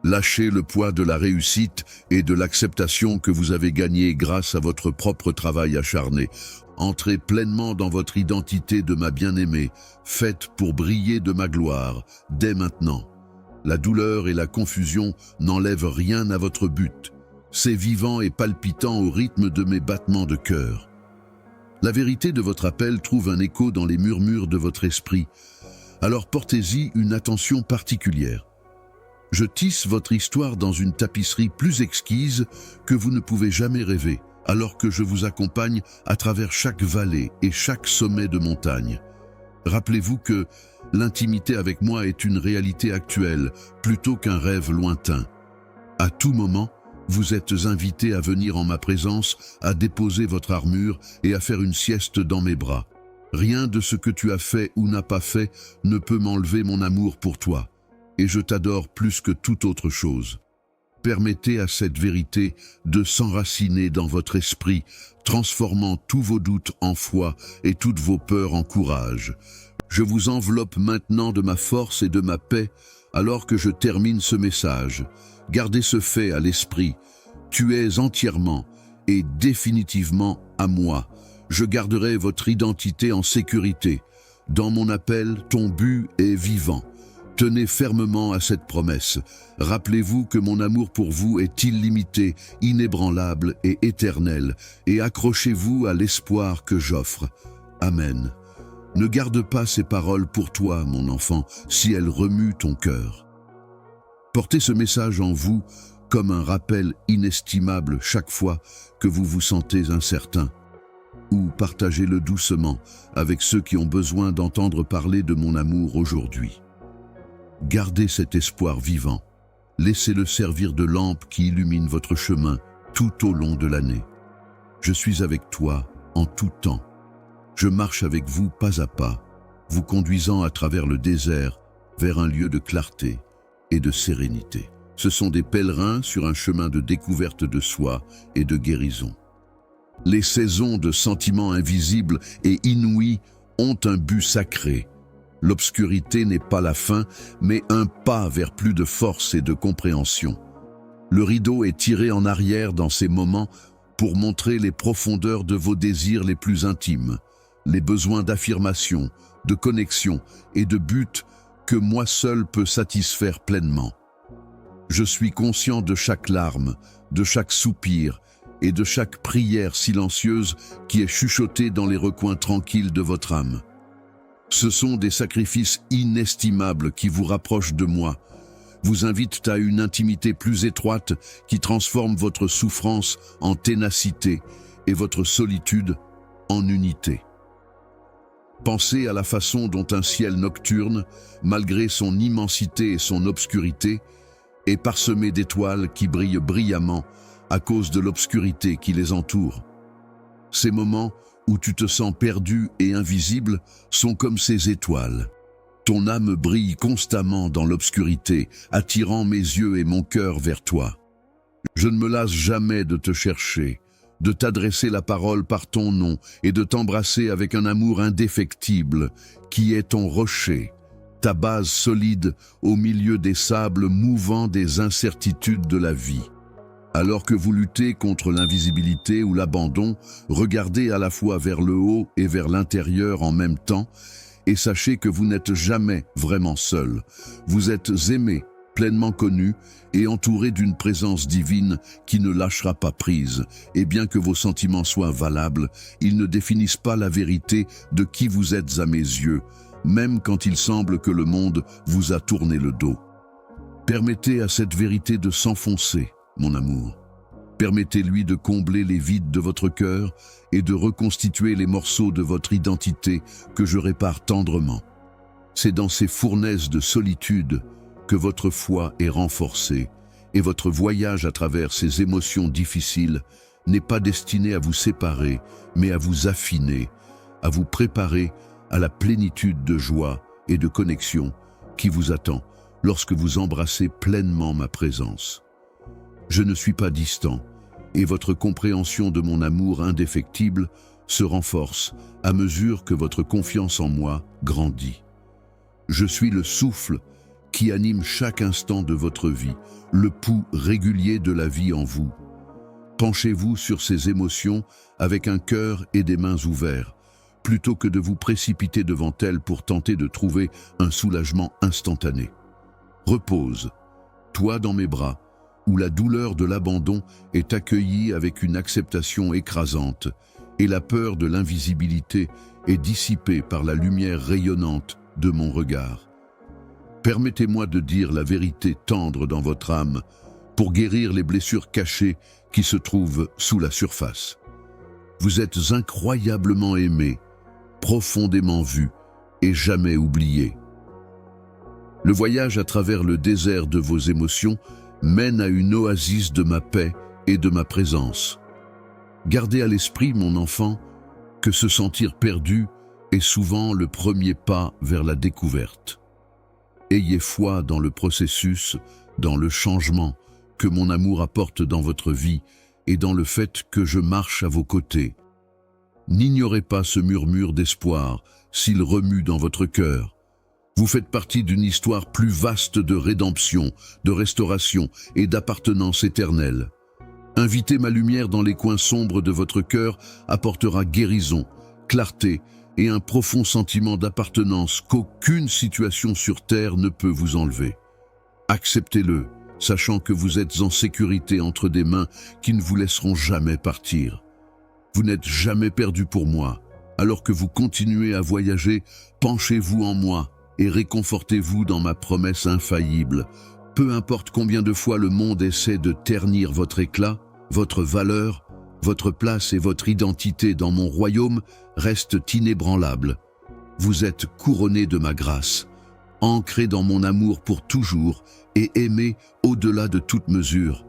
Lâchez le poids de la réussite et de l'acceptation que vous avez gagné grâce à votre propre travail acharné. Entrez pleinement dans votre identité de ma bien-aimée, faite pour briller de ma gloire, dès maintenant. La douleur et la confusion n'enlèvent rien à votre but. C'est vivant et palpitant au rythme de mes battements de cœur. La vérité de votre appel trouve un écho dans les murmures de votre esprit. Alors portez-y une attention particulière. Je tisse votre histoire dans une tapisserie plus exquise que vous ne pouvez jamais rêver, alors que je vous accompagne à travers chaque vallée et chaque sommet de montagne. Rappelez-vous que l'intimité avec moi est une réalité actuelle, plutôt qu'un rêve lointain. À tout moment, vous êtes invité à venir en ma présence, à déposer votre armure et à faire une sieste dans mes bras. Rien de ce que tu as fait ou n'as pas fait ne peut m'enlever mon amour pour toi. Et je t'adore plus que toute autre chose. Permettez à cette vérité de s'enraciner dans votre esprit, transformant tous vos doutes en foi et toutes vos peurs en courage. Je vous enveloppe maintenant de ma force et de ma paix, alors que je termine ce message. Gardez ce fait à l'esprit. Tu es entièrement et définitivement à moi. Je garderai votre identité en sécurité. Dans mon appel, ton but est vivant. Tenez fermement à cette promesse. Rappelez-vous que mon amour pour vous est illimité, inébranlable et éternel, et accrochez-vous à l'espoir que j'offre. Amen. Ne garde pas ces paroles pour toi, mon enfant, si elles remuent ton cœur. Portez ce message en vous comme un rappel inestimable chaque fois que vous vous sentez incertain, ou partagez-le doucement avec ceux qui ont besoin d'entendre parler de mon amour aujourd'hui. Gardez cet espoir vivant. Laissez-le servir de lampe qui illumine votre chemin tout au long de l'année. Je suis avec toi en tout temps. Je marche avec vous pas à pas, vous conduisant à travers le désert vers un lieu de clarté et de sérénité. Ce sont des pèlerins sur un chemin de découverte de soi et de guérison. Les saisons de sentiments invisibles et inouïs ont un but sacré. L'obscurité n'est pas la fin, mais un pas vers plus de force et de compréhension. Le rideau est tiré en arrière dans ces moments pour montrer les profondeurs de vos désirs les plus intimes, les besoins d'affirmation, de connexion et de but que moi seul peux satisfaire pleinement. Je suis conscient de chaque larme, de chaque soupir et de chaque prière silencieuse qui est chuchotée dans les recoins tranquilles de votre âme. Ce sont des sacrifices inestimables qui vous rapprochent de moi, vous invitent à une intimité plus étroite qui transforme votre souffrance en ténacité et votre solitude en unité. Pensez à la façon dont un ciel nocturne, malgré son immensité et son obscurité, est parsemé d'étoiles qui brillent brillamment à cause de l'obscurité qui les entoure. Ces moments où tu te sens perdu et invisible sont comme ces étoiles. Ton âme brille constamment dans l'obscurité, attirant mes yeux et mon cœur vers toi. Je ne me lasse jamais de te chercher, de t'adresser la parole par ton nom et de t'embrasser avec un amour indéfectible qui est ton rocher, ta base solide au milieu des sables mouvants des incertitudes de la vie. Alors que vous luttez contre l'invisibilité ou l'abandon, regardez à la fois vers le haut et vers l'intérieur en même temps et sachez que vous n'êtes jamais vraiment seul. Vous êtes aimé, pleinement connu et entouré d'une présence divine qui ne lâchera pas prise. Et bien que vos sentiments soient valables, ils ne définissent pas la vérité de qui vous êtes à mes yeux, même quand il semble que le monde vous a tourné le dos. Permettez à cette vérité de s'enfoncer, mon amour. Permettez-lui de combler les vides de votre cœur et de reconstituer les morceaux de votre identité que je répare tendrement. C'est dans ces fournaises de solitude que votre foi est renforcée et votre voyage à travers ces émotions difficiles n'est pas destiné à vous séparer, mais à vous affiner, à vous préparer à la plénitude de joie et de connexion qui vous attend lorsque vous embrassez pleinement ma présence. Je ne suis pas distant, et votre compréhension de mon amour indéfectible se renforce à mesure que votre confiance en moi grandit. Je suis le souffle qui anime chaque instant de votre vie, le pouls régulier de la vie en vous. Penchez-vous sur ces émotions avec un cœur et des mains ouverts, plutôt que de vous précipiter devant elles pour tenter de trouver un soulagement instantané. Repose, toi dans mes bras, où la douleur de l'abandon est accueillie avec une acceptation écrasante et la peur de l'invisibilité est dissipée par la lumière rayonnante de mon regard. Permettez-moi de dire la vérité tendre dans votre âme pour guérir les blessures cachées qui se trouvent sous la surface. Vous êtes incroyablement aimé, profondément vu et jamais oublié. Le voyage à travers le désert de vos émotions mène à une oasis de ma paix et de ma présence. Gardez à l'esprit, mon enfant, que se sentir perdu est souvent le premier pas vers la découverte. Ayez foi dans le processus, dans le changement que mon amour apporte dans votre vie et dans le fait que je marche à vos côtés. N'ignorez pas ce murmure d'espoir s'il remue dans votre cœur. Vous faites partie d'une histoire plus vaste de rédemption, de restauration et d'appartenance éternelle. Inviter ma lumière dans les coins sombres de votre cœur apportera guérison, clarté et un profond sentiment d'appartenance qu'aucune situation sur terre ne peut vous enlever. Acceptez-le, sachant que vous êtes en sécurité entre des mains qui ne vous laisseront jamais partir. Vous n'êtes jamais perdu pour moi. Alors que vous continuez à voyager, penchez-vous en moi et réconfortez-vous dans ma promesse infaillible. Peu importe combien de fois le monde essaie de ternir votre éclat, votre valeur, votre place et votre identité dans mon royaume restent inébranlables. Vous êtes couronné de ma grâce, ancré dans mon amour pour toujours et aimé au-delà de toute mesure.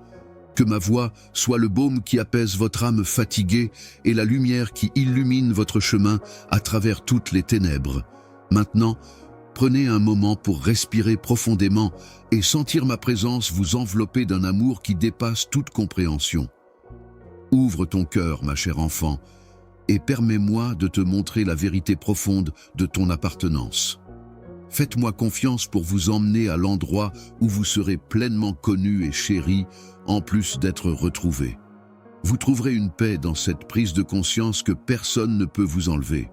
Que ma voix soit le baume qui apaise votre âme fatiguée et la lumière qui illumine votre chemin à travers toutes les ténèbres. Maintenant, prenez un moment pour respirer profondément et sentir ma présence vous envelopper d'un amour qui dépasse toute compréhension. Ouvre ton cœur, ma chère enfant, et permets-moi de te montrer la vérité profonde de ton appartenance. Faites-moi confiance pour vous emmener à l'endroit où vous serez pleinement connu et chéri, en plus d'être retrouvé. Vous trouverez une paix dans cette prise de conscience que personne ne peut vous enlever.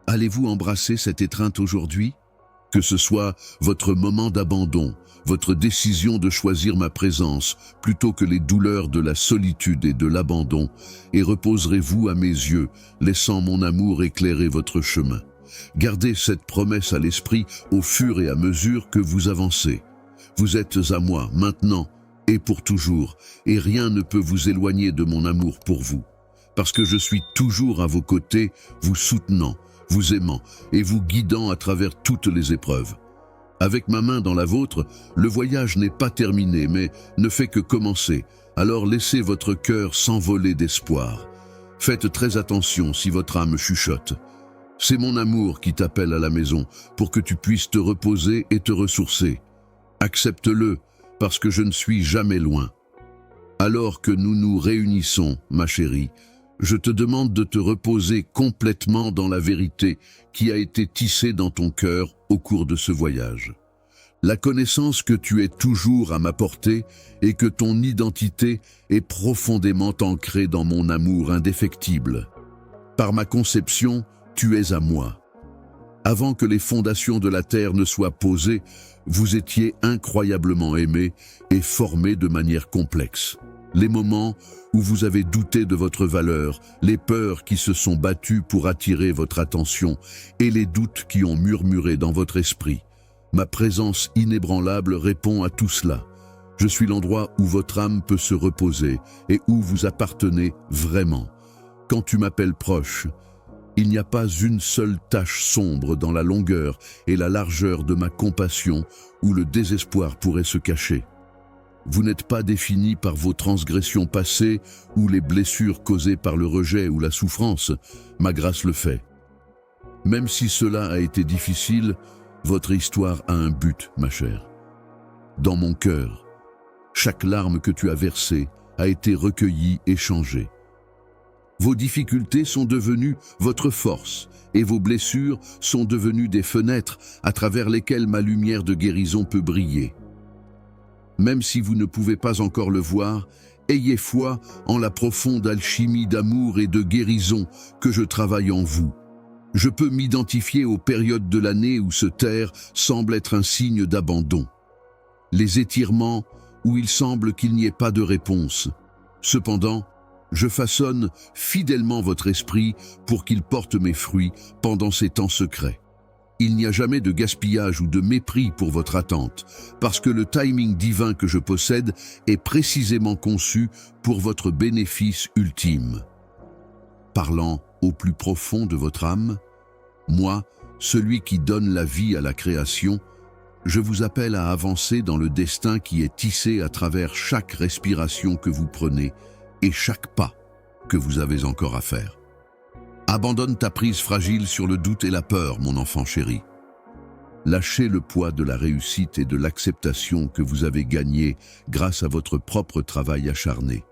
Allez-vous embrasser cette étreinte aujourd'hui ? Que ce soit votre moment d'abandon, votre décision de choisir ma présence plutôt que les douleurs de la solitude et de l'abandon, et reposerez-vous à mes yeux, laissant mon amour éclairer votre chemin. Gardez cette promesse à l'esprit au fur et à mesure que vous avancez. Vous êtes à moi maintenant et pour toujours, et rien ne peut vous éloigner de mon amour pour vous. Parce que je suis toujours à vos côtés, vous soutenant, vous aimant et vous guidant à travers toutes les épreuves. Avec ma main dans la vôtre, le voyage n'est pas terminé, mais ne fait que commencer. Alors laissez votre cœur s'envoler d'espoir. Faites très attention si votre âme chuchote. C'est mon amour qui t'appelle à la maison pour que tu puisses te reposer et te ressourcer. Accepte-le, parce que je ne suis jamais loin. Alors que nous nous réunissons, ma chérie, je te demande de te reposer complètement dans la vérité qui a été tissée dans ton cœur au cours de ce voyage. La connaissance que tu es toujours à ma portée et que ton identité est profondément ancrée dans mon amour indéfectible. Par ma conception, tu es à moi. Avant que les fondations de la terre ne soient posées, vous étiez incroyablement aimé et formé de manière complexe. Les moments où vous avez douté de votre valeur, les peurs qui se sont battues pour attirer votre attention et les doutes qui ont murmuré dans votre esprit. Ma présence inébranlable répond à tout cela. Je suis l'endroit où votre âme peut se reposer et où vous appartenez vraiment. Quand tu m'appelles proche, il n'y a pas une seule tache sombre dans la longueur et la largeur de ma compassion où le désespoir pourrait se cacher. Vous n'êtes pas défini par vos transgressions passées ou les blessures causées par le rejet ou la souffrance, ma grâce le fait. Même si cela a été difficile, votre histoire a un but, ma chère. Dans mon cœur, chaque larme que tu as versée a été recueillie et changée. Vos difficultés sont devenues votre force et vos blessures sont devenues des fenêtres à travers lesquelles ma lumière de guérison peut briller. Même si vous ne pouvez pas encore le voir, ayez foi en la profonde alchimie d'amour et de guérison que je travaille en vous. Je peux m'identifier aux périodes de l'année où se taire semble être un signe d'abandon. Les étirements où il semble qu'il n'y ait pas de réponse. Cependant, je façonne fidèlement votre esprit pour qu'il porte mes fruits pendant ces temps secrets. Il n'y a jamais de gaspillage ou de mépris pour votre attente, parce que le timing divin que je possède est précisément conçu pour votre bénéfice ultime. Parlant au plus profond de votre âme, moi, celui qui donne la vie à la création, je vous appelle à avancer dans le destin qui est tissé à travers chaque respiration que vous prenez et chaque pas que vous avez encore à faire. Abandonne ta prise fragile sur le doute et la peur, mon enfant chéri. Lâchez le poids de la réussite et de l'acceptation que vous avez gagné grâce à votre propre travail acharné.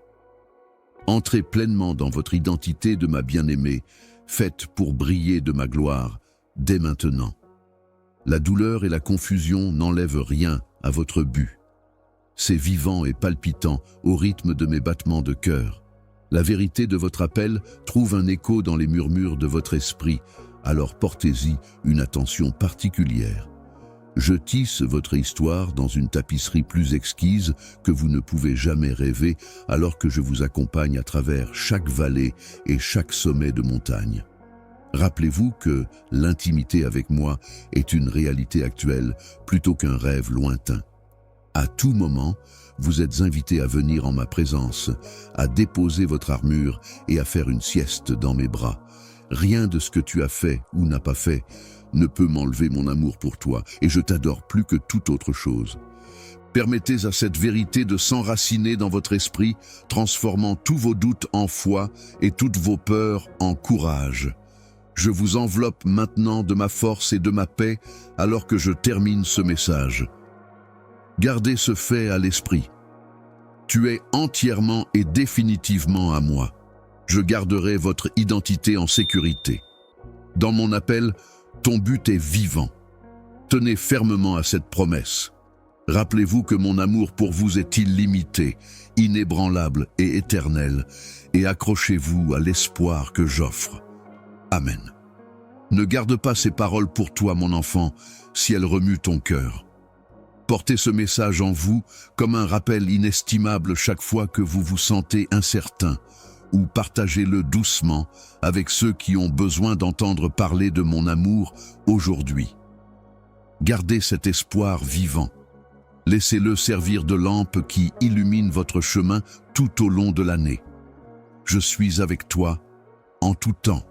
Entrez pleinement dans votre identité de ma bien-aimée, faite pour briller de ma gloire, dès maintenant. La douleur et la confusion n'enlèvent rien à votre but. C'est vivant et palpitant au rythme de mes battements de cœur. La vérité de votre appel trouve un écho dans les murmures de votre esprit, alors portez-y une attention particulière. Je tisse votre histoire dans une tapisserie plus exquise que vous ne pouvez jamais rêver, alors que je vous accompagne à travers chaque vallée et chaque sommet de montagne. Rappelez-vous que l'intimité avec moi est une réalité actuelle plutôt qu'un rêve lointain. À tout moment, vous êtes invité à venir en ma présence, à déposer votre armure et à faire une sieste dans mes bras. Rien de ce que tu as fait ou n'as pas fait ne peut m'enlever mon amour pour toi, et je t'adore plus que toute autre chose. Permettez à cette vérité de s'enraciner dans votre esprit, transformant tous vos doutes en foi et toutes vos peurs en courage. Je vous enveloppe maintenant de ma force et de ma paix alors que je termine ce message. Gardez ce fait à l'esprit. Tu es entièrement et définitivement à moi. Je garderai votre identité en sécurité. Dans mon appel, ton but est vivant. Tenez fermement à cette promesse. Rappelez-vous que mon amour pour vous est illimité, inébranlable et éternel, et accrochez-vous à l'espoir que j'offre. Amen. Ne garde pas ces paroles pour toi, mon enfant, si elles remuent ton cœur. Portez ce message en vous comme un rappel inestimable chaque fois que vous vous sentez incertain, ou partagez-le doucement avec ceux qui ont besoin d'entendre parler de mon amour aujourd'hui. Gardez cet espoir vivant. Laissez-le servir de lampe qui illumine votre chemin tout au long de l'année. Je suis avec toi en tout temps.